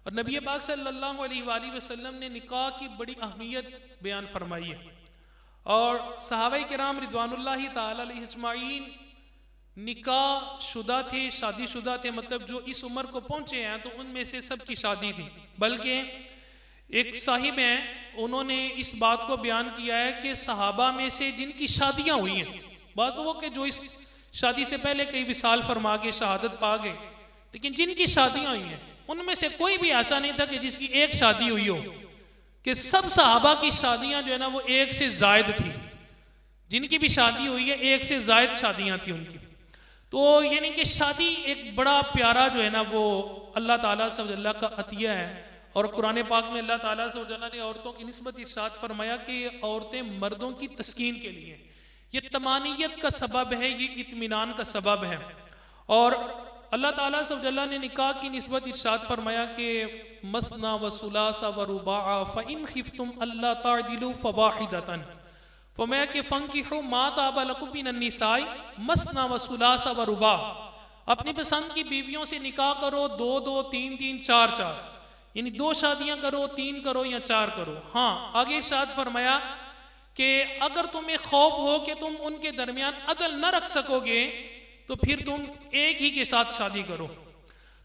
और नबी पाक सल्लल्लाहु अलैहि वसल्लम ने निकाह की बड़ी अहमियत बयान फरमाई है और सहाबाए किराम रिदवानुल्लाहि ताला अलैहिम अजमाइन निकाह शुदा थे, शादीशुदा थे, मतलब जो इस उम्र को पहुंचे हैं तो उनमें से सबकी शादी थी। बल्कि एक साहिब हैं उन्होंने इस बात को बयान किया है कि सहाबा में से जिनकी शादियां हुई हैं, बात वो कि जो इस शादी से पहले कई विसाल फरमा के शहादत पा गए, लेकिन जिनकी शादियां हुई हैं उनमें से कोई भी ऐसा नहीं था कि जिसकी एक शादी हुई हो, कि सब सहाबा की शादियां जो है ना वो एक से जायद थी। जिनकी भी शादी हुई है एक से जायद शादियां थी उनकी। तो यानी कि शादी एक बड़ा प्यारा जो है ना वो अल्लाह ताला सल्लल्लाहु अलैहि का अतिया है। और कुरान पाक में अल्लाह ताला सल्लल्लाहु अलैहि ने औरतों की निस्बत इरशाद फरमाया कि औरतें मर्दों की तस्कीन के लिए, ये तमानियत का सबब है, ये इत्मीनान का सबब है। और अल्लाह ताला सल्लल्लाहु अलैहि ने निकाह की निस्बत इरशाद फरमाया कि मसना व सुलासा व रुबाआ फ़इन खिफ्तुम अल्ला तादिलु फ़वाहिदतन, फरमाया कि फंकिहु मा ताबा लकुम मिनन निसाई मसना व सुलासा व रुबा, अपनी पसंद की बीवियों से निकाह करो, दो दो, तीन तीन, चार चार, यानी दो शादियां करो, तीन करो या चार करो। हाँ, आगे इरशाद फरमाया कि अगर तुम्हें खौफ हो कि तुम उनके दरमियान अदल न रख सकोगे तो फिर तुम एक ही के साथ शादी करो।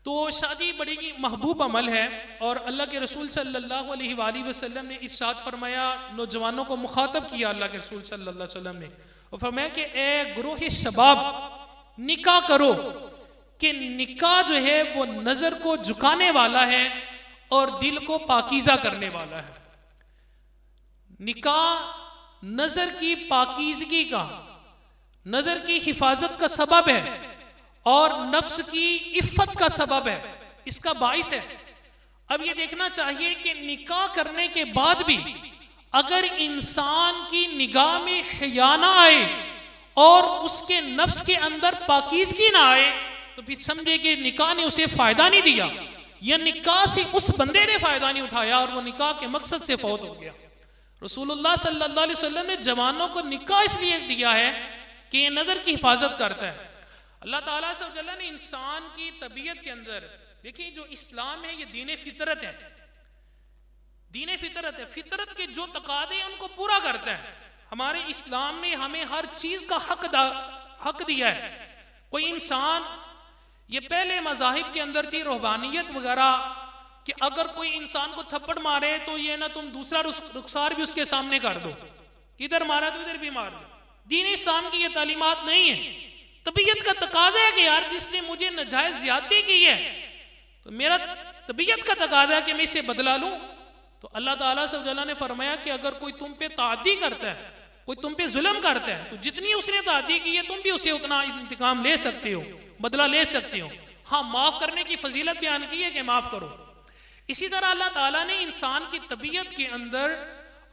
तो शादी बड़ी महबूब अमल है और अल्लाह के रसूल सल्लल्लाहु अलैहि वसल्लम ने इरशाद फरमाया, नौजवानों को मुखातब किया अल्लाह के रसूल सल्लल्लाहु अलैहि वसल्लम ने और फरमाया कि ए गुरोह शबाब निकाह करो, कि निकाह जो है वो नजर को झुकाने वाला है और दिल को पाकीज़ा करने वाला है। निकाह नजर की पाकीज़गी का, नजर की हिफाजत का सबब है और नफ्स की इफ़्फ़त का सबब है, इसका बाइस है। अब ये देखना चाहिए कि निकाह करने के बाद भी अगर इंसान की निगाह में हया ना आए और उसके नफ्स के अंदर पाकीज़गी ना आए तो फिर समझे कि निकाह ने उसे फायदा नहीं दिया। या निकाह से उस बंदे ने फायदा नहीं उठाया और वो निकाह के मकसद से फौत हो गया। रसूलुल्लाह सल्लल्लाहु अलैहि वसल्लम ने जवानों को निकाह इसलिए दिया है कि ये नजर की हिफाजत करता है। अल्लाह ताला से जल्ला ने इंसान की तबीयत के अंदर, देखिए जो इस्लाम है ये दीन फितरत है, दीन फितरत है, फितरत के जो तकादे हैं उनको पूरा करता है। हमारे इस्लाम ने हमें हर चीज का हक दिया है। कोई इंसान, ये पहले मजाहिब के अंदर थी रूहानियत वगैरह, कि अगर कोई इंसान को थप्पड़ मारे तो ये ना तुम दूसरा रुखसार भी उसके सामने कर दो, इधर मारा तो इधर भी मार दो। दीन इस्लाम की ये तालीमात नहीं है। तबीयत का तकाजा है कि यार जिसने मुझे नाजायज ज्यादती की है तो मेरा तबीयत का तकाजा है कि मैं इसे बदला लूं। तो अल्लाह ताला से जल्ला ने फरमाया कि अगर कोई तुम पे तादी करता है, कोई तुम पे जुल्म करता है, तो जितनी उसने तादी की है तुम भी उसे उतना इंतकाम ले सकते हो, बदला ले सकते हो। हाँ, माफ करने की फजीलत बयान की है कि माफ करो। इसी तरह अल्लाह ताला ने इंसान की तबीयत के अंदर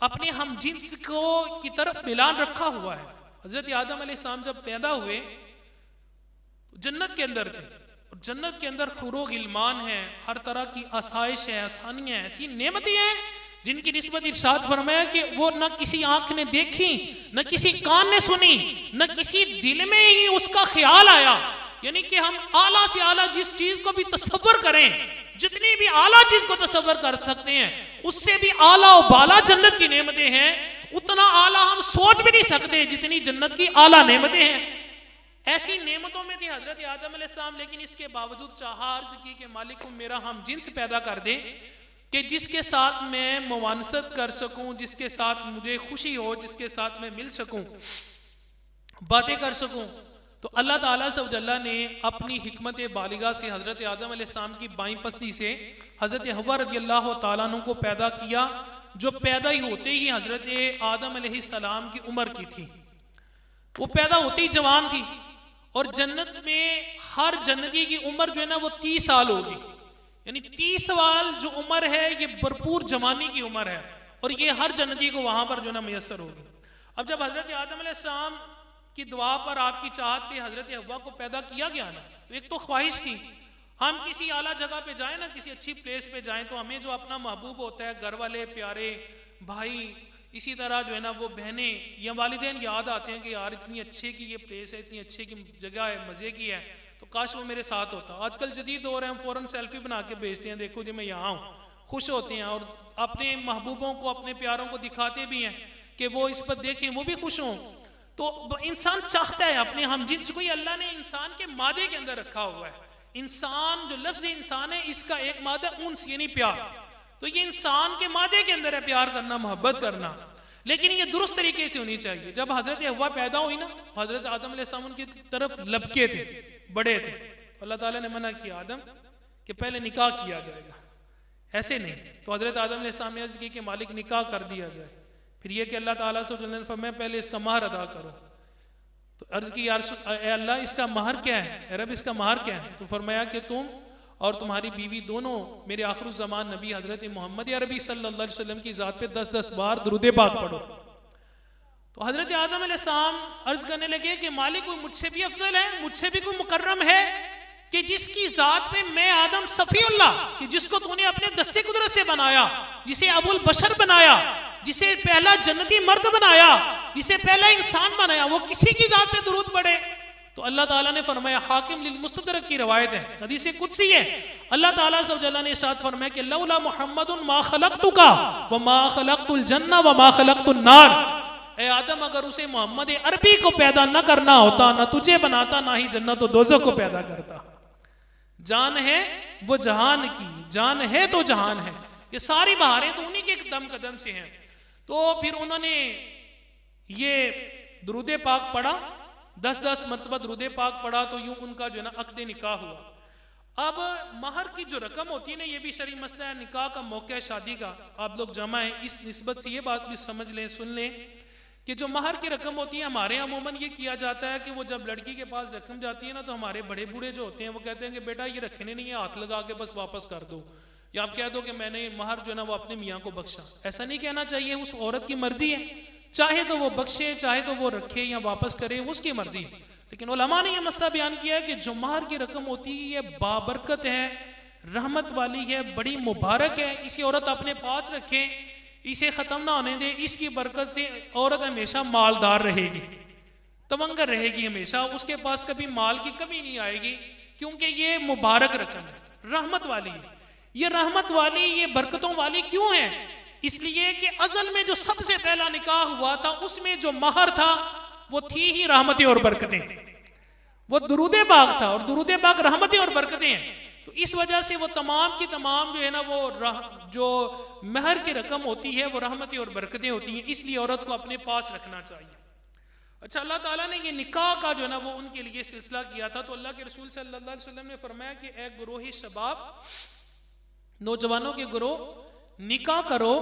अपने हम जिन्स को की तरफ मिलान रखा हुआ है। हजरत आदम अलैहिस्सलाम जब पैदा हुए जन्नत के अंदर थे, और जन्नत के अंदर खुरो गिलमान है, हर तरह की आसाइश है, आसानियां हैं, ऐसी नेमतें हैं जिनकी निस्बत इरशाद फरमाया कि वो न किसी आंख ने देखी, न किसी कान ने सुनी, न किसी दिल में ही उसका ख्याल आया। यानी कि हम आला से आला जिस चीज को भी तसव्वुर करें, जितनी भी आला चीज को तसव्वुर कर सकते हैं, उससे भी आला और बाला जन्नत की नेमतें हैं। उतना आला हम सोच भी नहीं सकते जितनी जन्नत की आला नेमतें हैं। ऐसी नेमतों में थी हजरत आदम अलैहिस्सलाम, लेकिन इसके बावजूद चाहा अर्ज की कि मालिक को मेरा हम जिन्स पैदा कर दे कि जिसके साथ मैं मुवानसत कर सकूं, जिसके साथ मुझे खुशी हो, जिसके साथ मैं मिल सकूं, बातें कर सकूं। तो अल्लाह ताला से जल्ला ने अपनी हिकमत बालिगा से हजरत आदम अलैहिस्सलाम की बाईं पस्ती से हजरत हव्वा रज़ियल्लाहु ताला अन्हा को पैदा किया, जो पैदा ही होते ही हजरत आदम अलैहिस्सलाम की उम्र की थी। वो पैदा होते ही जवान थी, और जन्नत में हर जन्नती की उम्र जो है ना वो 30 साल होगी। यानी 30 साल जो उम्र है ये भरपूर जवानी की उम्र है, और ये हर जन्नती को वहां पर जो है ना मैसर होगी। अब जब हजरत आदम अलैहिस्सलाम की दुआ पर, आपकी चाहत पे हजरत हव्वा को पैदा किया गया ना, तो एक तो ख्वाहिश थी हम किसी आला जगह पे जाएं ना, किसी अच्छी प्लेस पे जाएं, तो हमें जो अपना महबूब होता है, घर वाले, प्यारे भाई, इसी तरह जो है ना वो बहनें या वालिदैन याद आते हैं कि यार इतनी अच्छे की ये प्लेस है, इतनी अच्छे की जगह है, मज़े की है, तो काश वो मेरे साथ होता। आजकल जदीद दौर है, हम फ़ौरन सेल्फी बना के भेजते हैं, देखो जी मैं यहाँ हूँ, खुश होते हैं, और अपने महबूबों को, अपने प्यारों को दिखाते भी हैं कि वो इस पर देखें, वो भी खुश हों। तो इंसान चाहता है अपने हम जिन्स को, अल्लाह ने इंसान के मादे के अंदर रखा हुआ है। इंसान जो लफ्ज़ इंसान है, इसका एक मादा उन्स यानी प्यार, तो ये इंसान के मादे के अंदर है प्यार करना, मोहब्बत करना, लेकिन ये दुरुस्त तरीके से होनी चाहिए। जब हजरत हव्वा पैदा हुई ना, हजरत आदम अलैहिस्सलाम उनकी तरफ लपके थे, बड़े थे, अल्लाह ताला ने मना किया आदम कि पहले निकाह किया जाएगा, ऐसे नहीं। तो हजरत आदम अलैहिस्सलाम ने अर्ज की कि मालिक निकाह कर दिया जाए। फिर ये कि अल्लाह ताला से फरमाया पहले इसका महर अदा करो। तो अर्ज की यार अल्लाह इसका महर क्या है, रब इसका महर क्या है? तो फरमाया कि तुम और तुम्हारी बीवी दोनों मेरे आखिर ज़मान नबी हजरत मोहम्मद अरबी सल्लल्लाहु अलैहि वसल्लम की ज़ात पे 10-10 बार दुरूद पाक पढ़ो। तो हजरत आदम अलैहिस्सलाम अर्ज करने लगे कि मालिक कोई मुझसे भी अफजल है, मुझसे भी कोई मुकर्रम है कि जिसकी ज़ात पे मैं आदम सफ़ीउल्लाह, कि जिसको तूने अपने दस्ते कुदरत से बनाया, जिसे अबुल बशर बनाया, जिसे पहला जन्नती मर्द बनाया, जिसे पहला इंसान बनाया, वो किसी की ज़ात पे दुरूद पढ़े। तो अल्लाह ताला ने फरमाया, हाकिम लिल मुस्तदरक की रवायत है, हदीस कुदसी है, अल्लाह ताला सल्लल्लाहु ने इरशाद फरमाया कि लौला मुहम्मदुन मा खलक़तुका व मा खलक़तुल जन्ना व मा खलक़तुन नार। ए आदम, अगर उसे मोहम्मद अरबी को पैदा न करना होता, ना तुझे बनाता, ना ही जन्नत और दोज़ख को पैदा करता। जान है वो जहान की, जान है तो जहान है, ये सारी बहारें तो उन्हीं के कदम कदम से हैं। तो फिर उन्होंने ये दुरूद पाक पढ़ा, 10-10 मरतबा दुरूद पाक पढ़ा, तो यूं उनका जो है ना अक़्द निकाह हुआ। अब महर की जो रकम होती है ना, ये भी शरई मसला है, निकाह का मौका शादी का, आप लोग जमा है, इस निस्बत से ये बात भी समझ लें, सुन लें कि जो महर की रकम होती है, हमारे यहाँ अमूमन ये किया जाता है कि वो जब लड़की के पास रकम जाती है ना, तो हमारे बड़े बूढ़े जो होते हैं वो कहते हैं कि बेटा ये रखने नहीं है, हाथ लगा के बस वापस कर दो, या आप कह दो कि मैंने महर जो है ना वो अपने मियाँ को बख्शा। ऐसा नहीं कहना चाहिए, उस औरत की मर्जी है, चाहे तो वो बख्शे, चाहे तो वो रखे या वापस करे, उसकी मर्जी है। लेकिन उलमा ने यह मसला बयान किया है कि जो महर की रकम होती है ये बाबरकत है, रहमत वाली है, बड़ी मुबारक है, इसे औरत अपने पास रखे, इसे ख़त्म ना होने दे, इसकी बरकत से औरत हमेशा मालदार रहेगी, तमंगर रहेगी, हमेशा उसके पास कभी माल की कमी नहीं आएगी, क्योंकि ये मुबारक रकम है, रहमत वाली है। ये रहमत वाली, ये बरकतों वाली क्यों है? इसलिए कि अज़ल में जो सबसे पहला निकाह हुआ था उसमें जो महर था वो थी ही रहमतें और बरकतें, वो दुरूद पाक था, और दुरूद पाक रहमतें और बरकतें हैं। तो इस वजह से वो तमाम की तमाम जो है ना, वो जो महर की रकम होती है वो रहमतें और बरकतें होती हैं, इसलिए औरत को अपने पास रखना चाहिए। अच्छा, अल्लाह ताला ने ये निकाह का जो है ना वो उनके लिए सिलसिला किया था, तो अल्लाह के रसूल सल्लल्लाहु अलैहि वसल्लम ने फरमाया कि ए गुरोही शबाब, नौजवानों के गुरोह, निकाह करो,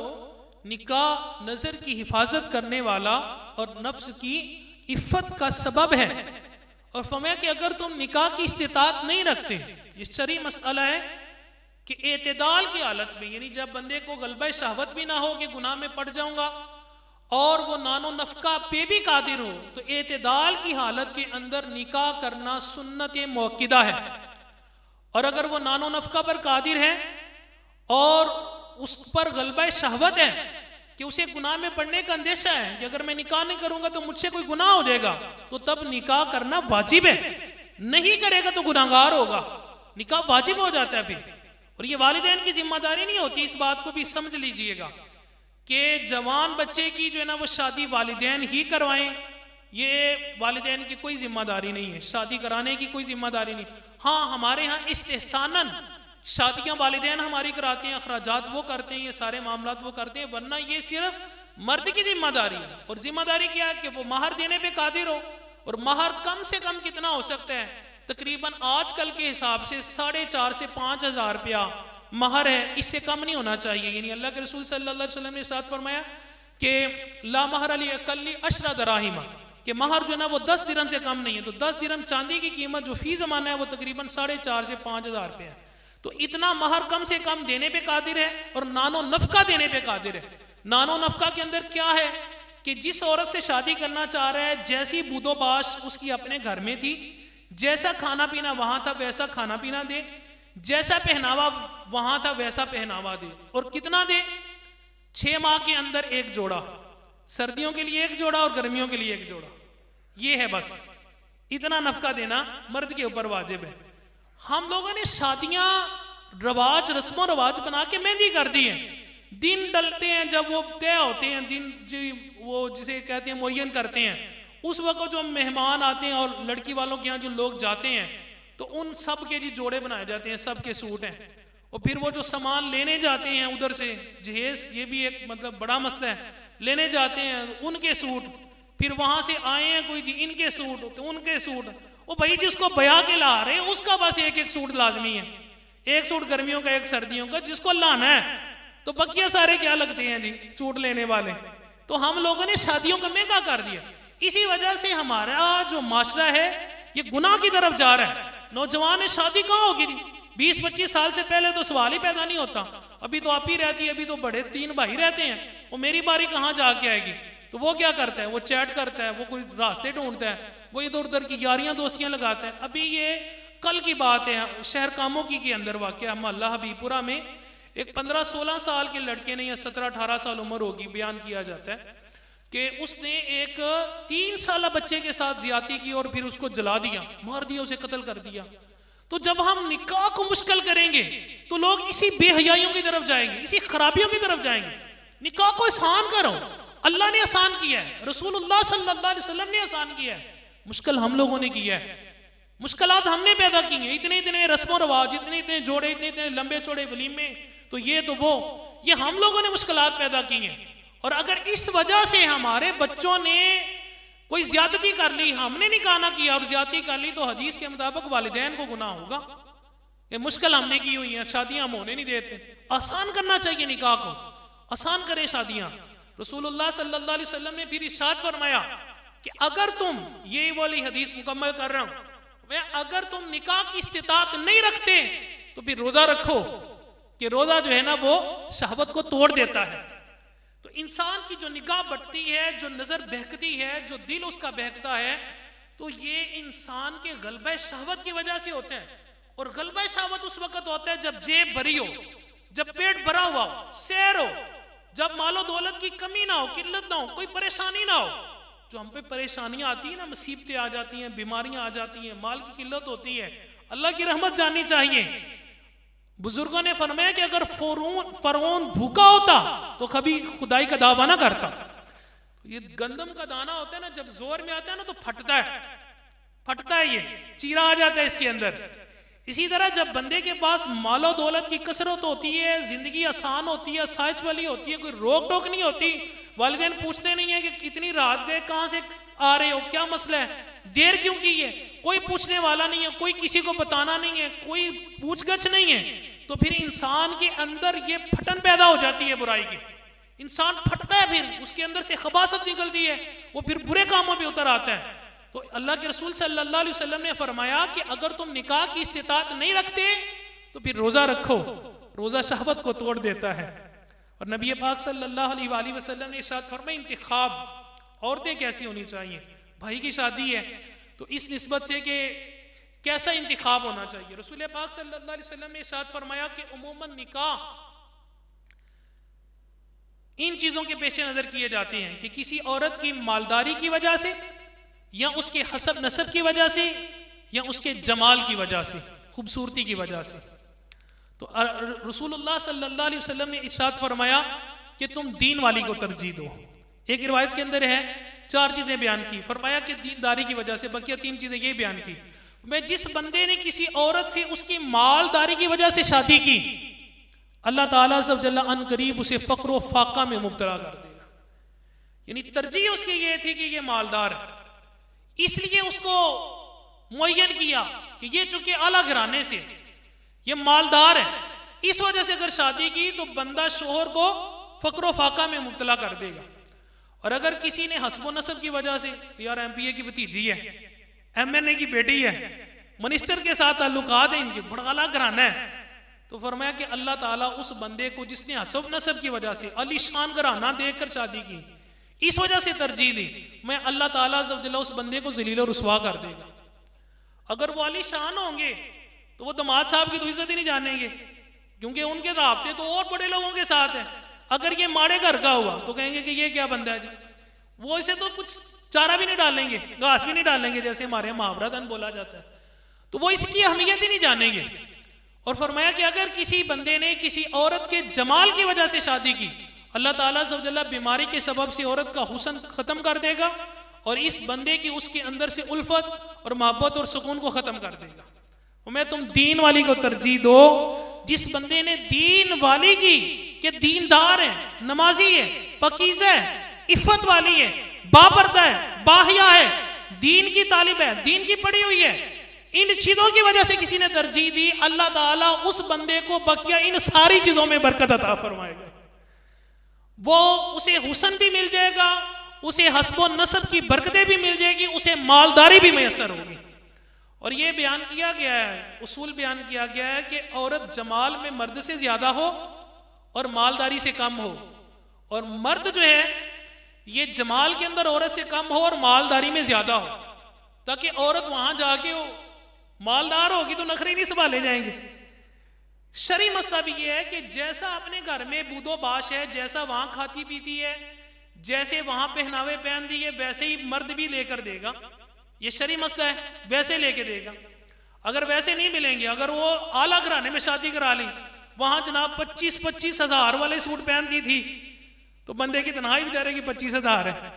निकाह नजर की हिफाजत करने वाला और नफ्स की इफ़्फ़त का सबब है। और फरमाया कि अगर तुम निकाह की इस्तिताअत नहीं रखते, ये शरई मसला है कि एतदाल की हालत में, यानी जब बंदे को गलबा शहवत भी ना हो कि गुनाह में पड़ जाऊंगा और वो नानो नफका पे भी कादिर हो, तो एतदाल की हालत के अंदर निकाह करना सुन्नत मौकिदा है। और अगर वो नानो नफका पर कादिर है और उस पर गलबा शहवत है कि उसे गुनाह में पड़ने का अंदेशा है कि अगर मैं निकाह नहीं करूंगा तो मुझसे कोई गुनाह हो जाएगा, तो तब निकाह करना वाजिब है, नहीं करेगा तो गुनाहगार होगा, निकाह वाजिब हो जाता है फिर। और ये वालिदैन की जिम्मेदारी नहीं होती, इस बात को भी समझ लीजिएगा कि जवान बच्चे की जो है ना वो शादी वालिदैन ही करवाएं, ये वालिदैन की कोई जिम्मेदारी नहीं है, शादी कराने की कोई जिम्मेदारी नहीं। हाँ, हमारे यहाँ इस्तेहसानन शादियां वालिदैन हमारी कराते हैं, अखराजात वो करते हैं, ये सारे मामलात वो करते हैं, वरना ये सिर्फ मर्द की जिम्मेदारी है। और जिम्मेदारी क्या है कि वो महर देने पे कादिर हो, और महर कम से कम कितना हो सकता है, तकरीबन आजकल के हिसाब से 4,500 से 5,000 रुपया महर है, इससे कम नहीं होना चाहिए। यानी अल्लाह के रसूल सल्लल्लाहु अलैहि वसल्लम ने साथ फरमाया कि ला महर अली अकल्ली अशरा दराहिमा, कि महर जो है ना वो 10 दिरहम से कम नहीं है। तो 10 दिरहम चांदी की कीमत जो फी जमाना है वो तकरीबन 4,500 से 5,000 रुपया है। तो इतना महर कम से कम देने पे कादिर है, और नानो नफका देने पे कादिर है। नानो नफका के अंदर क्या है कि जिस औरत से शादी करना चाह रहा है, जैसी बूदोबाश उसकी अपने घर में थी, जैसा खाना पीना वहां था वैसा खाना पीना दे, जैसा पहनावा वहां था वैसा पहनावा दे। और कितना दे? 6 माह के अंदर एक जोड़ा, सर्दियों के लिए एक जोड़ा और गर्मियों के लिए एक जोड़ा, ये है बस। इतना नफका देना मर्द के ऊपर वाजिब है। हम लोगों ने शादियां रवाज, रस्मों रवाज बना के मेहंदी कर दी है। दिन डलते हैं, जब वो तय होते हैं दिन, वो जिसे कहते हैं मुअय्यन करते हैं, उस वक्त जो मेहमान आते हैं और लड़की वालों के यहाँ जो लोग जाते हैं, तो उन सब के जी जोड़े बनाए जाते हैं, सब के सूट हैं। और फिर वो जो सामान लेने जाते हैं उधर से जहेज, ये भी एक मतलब बड़ा मसला है, लेने जाते हैं उनके सूट, फिर वहां से आए हैं कोई जी इनके सूट, तो उनके सूट। वो भाई जिसको बया के ला रहे हैं उसका बस एक एक सूट लाजमी है, एक सूट गर्मियों का एक सर्दियों का, जिसको लाना है तो बकिया सारे क्या लगते हैं जी सूट लेने वाले। तो हम लोगों ने शादियों को महंगा कर दिया। इसी वजह से हमारा जो माशरा है ये गुनाह की तरफ जा रहा है। नौजवान ने शादी कहाँ होगी? 20-25 साल से पहले तो सवाल ही पैदा नहीं होता। अभी तो आप ही रहती है, अभी तो बड़े 3 भाई रहते हैं, वो मेरी बारी कहाँ जाके आएगी? तो वो क्या करता है, वो चैट करता है, वो कोई रास्ते ढूंढता है, वो इधर उधर की यारियां दोस्तियां लगाता है। अभी ये कल की बात है, शहर कामों की के अंदर वाकया मोहल्ला हबीबपुरा में एक 15-16 साल के लड़के ने, या 17-18 साल उम्र होगी, बयान किया जाता है कि उसने एक 3 साल बच्चे के साथ ज्यादती की और फिर उसको जला दिया, मार दिया, उसे कत्ल कर दिया। तो जब हम निकाह को मुश्किल करेंगे तो लोग इसी बेहयाइयों की तरफ जाएंगे, इसी खराबियों की तरफ जाएंगे। निकाह को आसान करो, अल्लाह ने आसान किया है, रसूलुल्लाह सल्लल्लाहु अलैहि वसल्लम ने आसान किया है, मुश्किल हम लोगों ने किया है, मुश्किलात हमने पैदा की हैं। इतने इतने रस्मों रवाज, इतने इतने जोड़े, इतने इतने लंबे चौड़े वलीमे, तो ये तो वो, ये हम लोगों ने मुश्किलात पैदा की हैं। और अगर इस वजह से हमारे बच्चों ने कोई ज्यादती कर ली, हमने निकाह ना किया और ज्यादती कर ली, तो हदीस के मुताबिक वालिदैन को गुनाह होगा। ये मुश्किल हमने की हुई है, शादियां हम होने नहीं देते। आसान करना चाहिए निकाह को, आसान करें शादियां। रसूलुल्लाह सल्लल्लाहु अलैहि वसल्लम ने फिर इरशाद फरमाया कि अगर तुम, ये वाली हदीस मुकम्मल कर रहा हूं, अगर तुम निकाह की इस्तिताअत नहीं रखते तो फिर रोजा रखो, कि रोजा जो है ना वो शहवत को तोड़ देता है। तो इंसान की जो निगाह बढ़ती है, जो नजर बहकती है, जो दिल उसका बहकता है, तो ये इंसान के गलबे शहवत की वजह से होते हैं। और गलबा शहवत उस वक्त होता है जब जेब भरी हो, जब पेट भरा हुआ हो, सैर हो, जब मालो दौलत की कमी ना हो, किल्लत ना हो, कोई परेशानी ना हो। जो हम पे परेशानियां आती है ना, मुसीबतें आ जाती हैं, बीमारियां आ जाती हैं, माल की किल्लत होती है, अल्लाह की रहमत जाननी चाहिए। बुजुर्गों ने फरमाया कि अगर फरौन भूखा होता तो कभी खुदाई का दावा ना करता। ये गंदम का दाना होता है ना, जब जोर में आता है ना तो फटता है, ये चीरा आ जाता है इसके अंदर। इसी तरह जब बंदे के पास मालो दौलत की कसरत होती है, जिंदगी आसान होती है, आसाइश वाली होती है, कोई रोक टोक नहीं होती, वालिदैन पूछते नहीं है कि कितनी रात गए, कहां से आ रहे हो, क्या मसला है, देर क्यों की है, कोई पूछने वाला नहीं है, कोई किसी को बताना नहीं है, कोई पूछगछ नहीं है। तो फिर इंसान के अंदर ये फटन पैदा हो जाती है बुराई की, इंसान फटता है, फिर उसके अंदर से खबासत निकलती है, वो फिर बुरे कामों में उतर आता है। तो अल्लाह के रसूल सल्लल्लाहु अलैहि वसल्लम ने फरमाया कि अगर तुम निकाह की इस्तिताअत नहीं रखते तो फिर रोजा रखो, रोजा शहवत को तोड़ देता है। और नबी पाक सल्लल्लाहु अलैहि वसल्लम ने इरशाद फरमाया, इंतिखाब औरतें कैसी होनी चाहिए, भाई की शादी है तो इस निस्बत से कि कैसा इंतिखाब होना चाहिए। रसूल पाक सल्लल्लाहु अलैहि वसल्लम ने इरशाद फरमाया कि उमूमन निकाह इन चीजों के पेश नजर किए जाते हैं कि किसी औरत की मालदारी की वजह से, या उसके हसब नसब की वजह से, या उसके जमाल की वजह से, खूबसूरती की वजह से। तो रसूलुल्लाह सल्लल्लाहु अलैहि वसल्लम ने इरशाद फरमाया कि तुम दीन वाली को तरजीह दो। एक रिवायत के अंदर है 4 चीजें बयान की, फरमाया कि दीनदारी की वजह से, बकिया 3 चीजें ये बयान की। मैं जिस बंदे ने किसी औरत से उसकी मालदारी की वजह से शादी की, अल्लाह ताला जल्ल अन करीब उसे फक्र व फाका में मुब्तला कर देगा। यानी तरजीह उसकी ये थी कि ये मालदार है, इसलिए उसको मुअय्यन किया कि ये चूंकि आला घराने से, ये मालदार है, इस वजह से अगर शादी की तो बंदा शोहर को फक्र व फाका में मुब्तला कर देगा। और अगर किसी ने हस्ब नसब की वजह से, यार एमपीए की भतीजी है, एमएनए की बेटी है, मिनिस्टर के साथ ताल्लुकात है, इनके बड़ा आला घराना है, तो फरमाया कि अल्लाह ताला उस बंदे को जिसने हस्ब नसब की वजह से अलीशान घराना देखकर शादी की, इस वजह से तरजीह दी, मैं अल्लाह ताला जल्ल उस बंदे को जलील और रुसवा कर देगा। अगर वो अलीशान होंगे तो वो दामाद साहब की तो इज्जत ही नहीं जानेंगे, क्योंकि उनके राब्ते तो और बड़े लोगों के साथ हैं। अगर ये माड़े घर का हुआ तो कहेंगे कि ये क्या बंदा है जी, वो इसे तो कुछ चारा भी नहीं डालेंगे, घास भी नहीं डालेंगे, जैसे हमारे मुहावरातन बोला जाता है, तो वो इसकी अहमियत ही नहीं जानेंगे। और फरमाया कि अगर किसी बंदे ने किसी औरत के जमाल की वजह से शादी की, अल्लाह ताला सब्हल्लाह बीमारी के सबब से औरत का हुस्न खत्म कर देगा और इस बंदे की उसके अंदर से उल्फत और मोहब्बत और सुकून को खत्म कर देगा। मैं तुम दीन वाली को तरजीह दो। जिस बंदे ने दीन वाली की कि दीनदार है, नमाजी है, पकीज़ा है, इफ़्फ़त वाली है, बापर्दा है, बाहिया है, दीन की तालिब है, दीन की पढ़ी हुई है, इन चीजों की वजह से किसी ने तरजीह दी, अल्लाह ताला उस बंदे को बकिया इन सारी चीजों में बरकत अता फरमाएगा। वो उसे हुस्न भी मिल जाएगा, उसे हस्बो नसब की बरकतें भी मिल जाएगी, उसे मालदारी भी मैसर होगी। और ये बयान किया गया है, उसूल बयान किया गया है कि औरत जमाल में मर्द से ज्यादा हो और मालदारी से कम हो, और मर्द जो है ये जमाल के अंदर औरत से कम हो और मालदारी में ज्यादा हो, ताकि औरत वहां जाके हो मालदार होगी तो नखरे नहीं संभाले जाएंगे। शरी मसला भी ये है कि जैसा अपने घर में बूदो बाश है, जैसा वहां खाती पीती है, जैसे वहां पहनावे पहन दी है, वैसे ही मर्द भी लेकर देगा। ये शरी मसला है, वैसे लेके देगा। अगर वैसे नहीं मिलेंगे, अगर वो आला घराने में शादी करा ली, वहां जनाब 25-25 हजार वाले सूट पहनती थी, तो बंदे की तनख्वाह बेचारे की 25 हजार है,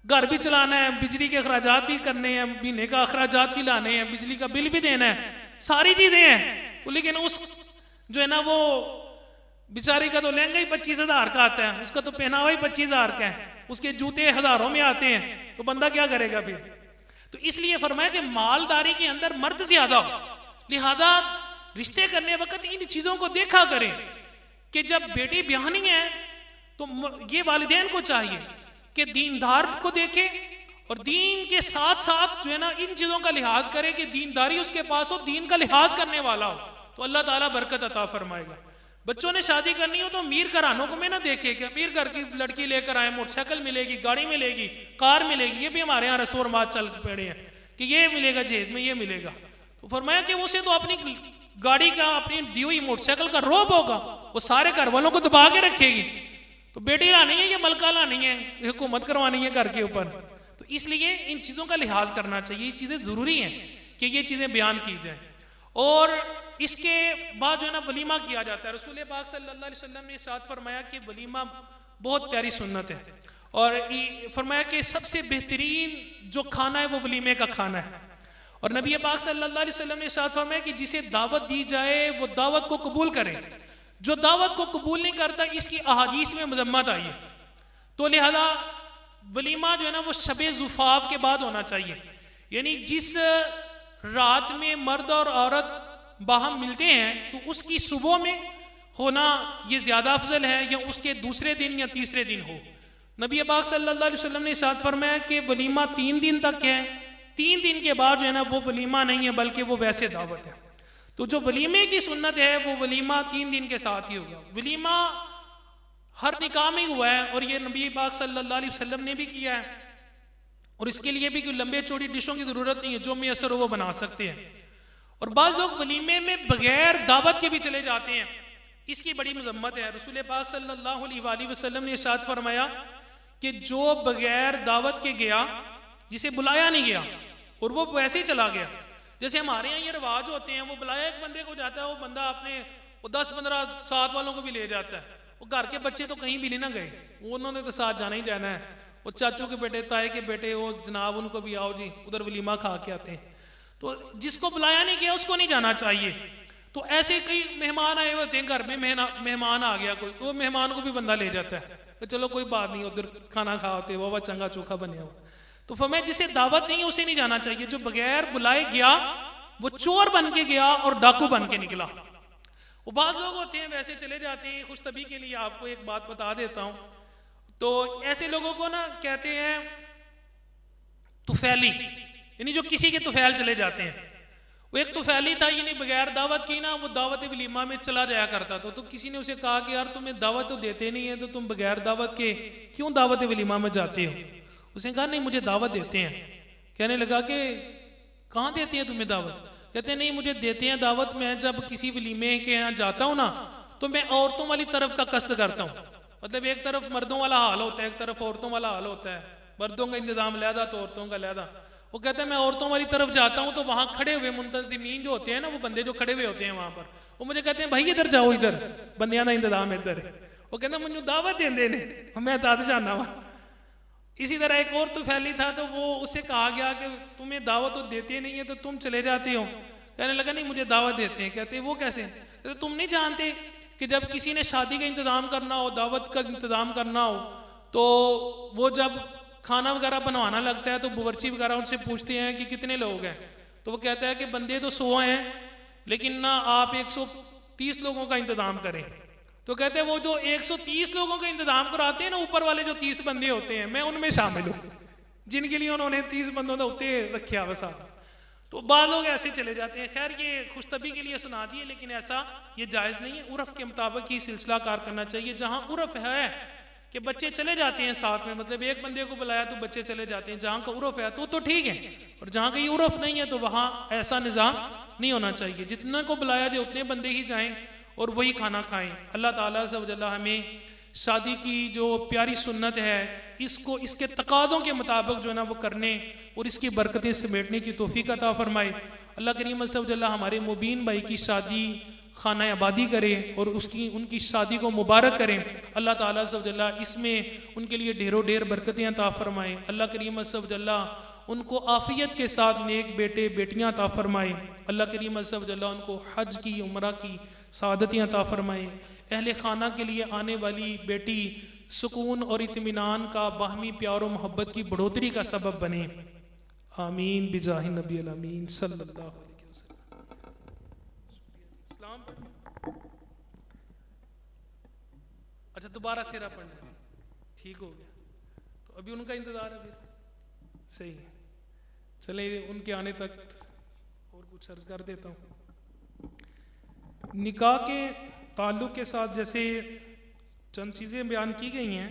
घर भी चलाना है, बिजली के अखराजात भी करने हैं, महीने का अखराजात भी लाने हैं, बिजली का बिल भी देना है, सारी चीजें हैं। तो लेकिन उस जो है ना वो बेचारी का तो लहंगा ही 25 हजार का आता है, उसका तो पहनावा ही 25 हजार का है, उसके जूते हजारों में आते हैं, तो बंदा क्या करेगा फिर। तो इसलिए फरमाया कि मालदारी के अंदर मर्द ज्यादा हो, लिहाजा रिश्ते करने वक्त इन चीजों को देखा करें कि जब बेटी ब्याहनी है तो ये वालिदैन को चाहिए कि दीनदार को देखे और दीन के साथ साथ जो है ना इन चीजों का लिहाज करे कि दीनदारी उसके पास हो, दीन का लिहाज करने वाला हो, तो अल्लाह ताला बरकत अता फरमाएगा। बच्चों ने शादी करनी हो तो अमीर घरानों को में ना देखे कि अमीर घर की लड़की लेकर आए, मोटरसाइकिल मिलेगी, गाड़ी मिलेगी, कार मिलेगी। ये भी हमारे यहाँ रस्म और रिवाज चल पड़े हैं कि ये मिलेगा जहेज में, ये मिलेगा। तो फरमाया कि उसे तो अपनी गाड़ी का, अपनी दी हुई मोटरसाइकिल का रोब होगा, वो सारे घर वालों को दबा के रखेगी। तो बेटी लानी है या मलका लानी है, हुकूमत करवानी है घर के ऊपर। तो इसलिए इन चीज़ों का लिहाज करना चाहिए, ये चीज़ें ज़रूरी हैं कि ये चीज़ें बयान की जाएं। और इसके बाद जो है ना वलीमा किया जाता है। रसूल पाक सल्लल्लाहु अलैहि वसल्लम ने इरशाद फरमाया कि वलीमा बहुत प्यारी सुन्नत है, और फरमाया कि सबसे बेहतरीन जो खाना है वो वलीमे का खाना है। और नबी पाक सल्लल्लाहु अलैहि वसल्लम ने इरशाद फरमाया कि जिसे दावत दी जाए वो दावत को कबूल करे, जो दावत को कबूल नहीं करता इसकी अहादीस में मजम्मत आई है। तो लिहाजा वलीमा जो है ना वो शबे ज़ुफ़ाफ के बाद होना चाहिए, यानी जिस रात में मर्द और औरत बाहम मिलते हैं तो उसकी सुबह में होना ये ज़्यादा अफजल है, या उसके दूसरे दिन या तीसरे दिन हो। नबी पाक सल्लल्लाहु अलैहि वसल्लम ने इरशाद फरमाया कि वलीमा 3 दिन तक है, 3 दिन के बाद जो है ना वो वलीमा नहीं है बल्कि वो वैसे दावत है। तो जो वलीमे की सुन्नत है वो वलीमा 3 दिन के साथ ही हो गया। वलीमा हर निकाह में हुआ है, और ये नबी पाक सल्लल्लाहु अलैहि वसल्लम ने भी किया है, और इसके लिए भी कोई लंबे चौड़ी डिशों की ज़रूरत नहीं है, जो मैसर हो वो बना सकते हैं। और बाज़ लोग वलीमे में बगैर दावत के भी चले जाते हैं, इसकी बड़ी मजम्मत है। रसूल पाक सल्लल्लाहु अलैहि वसल्लम ने इरशाद फरमाया कि जो बगैर दावत के गया, जिसे बुलाया नहीं गया और वो वैसे ही चला गया, जैसे हमारे यहाँ ये रिवाज होते हैं, वो बुलाया एक बंदे को जाता है, वो बंदा अपने वो 10-15 साथ वालों को भी ले जाता है, वो घर के बच्चे तो कहीं भी नहीं ना गए, वो उन्होंने तो साथ जाना ही जाना है, वो चाचू के बेटे, ताए के बेटे, वो जनाब उनको भी आओ जी उधर वलीमा खा के आते हैं। तो जिसको बुलाया नहीं गया उसको नहीं जाना चाहिए। तो ऐसे कई मेहमान आए होते हैं, घर में मेहमान आ गया कोई, वो मेहमान को भी बंदा ले जाता है, तो चलो कोई बात नहीं, उधर खाना खा होते, वो चंगा चोखा बने हुआ। तो फरमाया जिसे दावत नहीं है उसे नहीं जाना चाहिए। जो बगैर बुलाए गया वो चोर बन के गया और डाकू बन के निकला। वो बाद लोग होते हैं वैसे चले जाते हैं। खुश तभी के लिए आपको एक बात बता देता हूं, तो ऐसे लोगों को ना कहते हैं तुफैली, यानी जो किसी के तुफैल चले जाते हैं। वो एक तुफैली था, यानी बगैर दावत की ना वो दावत वलीमा में चला जाया करता था। तो किसी ने उसे कहा कि यार तुम्हें दावत तो देते नहीं है, तो तुम बगैर दावत के क्यों दावत वलीमा में जाते हो? उसने कहा नहीं मुझे दावत देते हैं। कहने लगा कि कहाँ देते हैं तुम्हें दावत? कहते नहीं मुझे देते हैं दावत, मैं जब किसी वलीमे के यहाँ जाता हूँ ना तो मैं औरतों वाली तरफ का कष्ट करता हूँ। मतलब एक तरफ मर्दों वाला हाल होता है, एक तरफ औरतों वाला हाल होता है, मर्दों का इंतजाम लहदा तो औरतों का लहदा। वो कहते हैं मैं औरतों वाली तरफ जाता हूँ तो वहाँ खड़े हुए मुंतजिमीन जो होते हैं ना, वो बंदे जो खड़े हुए होते हैं वहाँ पर, वो मुझे कहते हैं भाई इधर जाओ, इधर बंदियां का इंतजाम इधर है। वो कहते हैं मुझे दावत देंदे ने, मैं दाद जाना वहाँ। इसी तरह एक और तो फैली था, तो वो उससे कहा गया कि तुम्हें दावत तो देते नहीं है तो तुम चले जाते हो। कहने लगा नहीं मुझे दावत देते हैं। कहते वो कैसे? कहते तुम नहीं जानते कि जब किसी ने शादी का इंतजाम करना हो, दावत का इंतजाम करना हो, तो वो जब खाना वगैरह बनवाना लगता है तो बावर्ची वगैरह उनसे पूछते हैं कि कितने लोग हैं। तो वो कहता है कि बंदे तो 100 हैं, लेकिन ना आप 130 लोगों का इंतजाम करें। तो कहते हैं वो जो 130 लोगों का इंतजाम कराते हैं ना, ऊपर वाले जो 30 बंदे होते हैं, मैं उनमें शामिल हूँ जिनके लिए उन्होंने 30 बंदों का उत्ते रखा वसा। तो बाद लोग ऐसे चले जाते हैं। खैर ये खुशतबी के लिए सुना दिए, लेकिन ऐसा ये जायज़ नहीं है। उर्फ के मुताबिक ही सिलसिला कार करना चाहिए। जहाँ उर्फ है कि बच्चे चले जाते हैं साथ में, मतलब एक बंदे को बुलाया तो बच्चे चले जाते हैं, जहाँ का उर्फ है तो ठीक है, और जहाँ का ये उर्फ नहीं है तो वहाँ ऐसा निज़ाम नहीं होना चाहिए। जितने को बुलाया जाए उतने बंदे ही जाएं और वही खाना खाएं। अल्लाह ताला से वजल्ला हमें शादी की जो प्यारी सुन्नत है इसको इसके तकादों के मुताबिक जो है ना वो करने और इसकी बरकतें समेटने की तौफीक अता फरमाए। अल्लाह करीम से वजल्ला हमारे मुबीन भाई की शादी खाना आबादी करे और उनकी शादी को मुबारक करें। अल्लाह ताला से वजल्ला इसमें उनके लिए ढेरों ढेर बरकतें अता फरमाए। अल्लाह करीम से वजल्ला उनको आफियत के साथ नेक बेटे बेटियां अता फरमाए। अल्लाह करीम से वजल्ला उनको हज की उम्रा की सादतें अता फरमाए। अहले खाना के लिए आने वाली बेटी सुकून और इत्मीनान का बाहमी प्यार और मोहब्बत की बढ़ोतरी का सबब बने। आमीन बिजाहि नबी अमीन सल्लल्लाहु अलैहि वसल्लम। अच्छा दोबारा सेरा पढ़ना ठीक हो गया, तो अभी उनका इंतजार है फिर सही है। चले उनके आने तक और कुछ अर्ज कर देता हूँ। निकाह के ताल्लुक़ के साथ जैसे चंद चीज़ें बयान की गई हैं,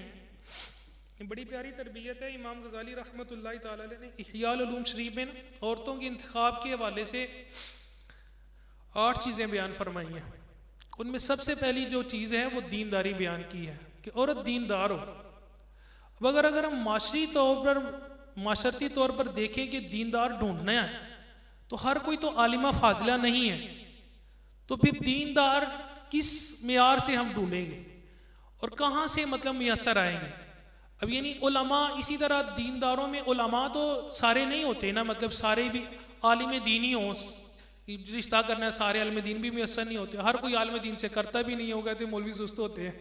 ये बड़ी प्यारी तरबियत है। इमाम गज़ाली रहमतुल्लाहि ताला अलैह ने इह्याउल उलूम शरीफ में औरतों के इंतखाब के हवाले से 8 चीज़ें बयान फरमाई हैं। उनमें सबसे पहली जो चीज़ है वो दीनदारी बयान की है कि औरत दीनदार हो। अब अगर हम माशरती तौर पर देखें कि दीनदार ढूंढना है तो हर कोई तो आलिमा फाजिला नहीं है, तो फिर दीनदार किस मेयार से हम ढूंढेंगे और कहाँ से मतलब मैसर आएंगे। अब यानी उलमा, इसी तरह दीनदारों में उलमा तो सारे नहीं होते ना, मतलब सारे भी आलिम दीन ही हों, रिश्ता करना है सारे आलिम दीन भी मैसर नहीं होते, हर कोई आलिम दीन से करता भी नहीं होगा, तो मौलवी सुस्त होते हैं।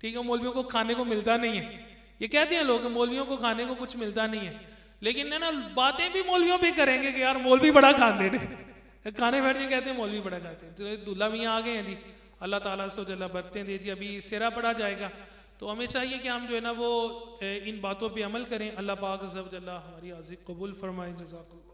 ठीक है, मौलवियों को खाने को मिलता नहीं है, ये कहते हैं लोग मौलवियों को खाने को कुछ मिलता नहीं है, लेकिन है ना बातें भी मौलवियों पे करेंगे कि यार मौलवी बड़ा खाते हैं, खाने बैठ के कहते हैं मौलवी बड़ा खाते हैं। तो दूल्हा मियाँ आ गए हैं जी, अल्लाह ताला से जल्ला बरकतें दे जी। अभी सेरा पड़ा जाएगा, तो हमें चाहिए कि हम जो है ना वो इन बातों पे अमल करें। अल्लाह पाक अज़्ज़ व जल्ला हमारी आज़िक़ कबूल फरमाए। जज़ाकल्लाह।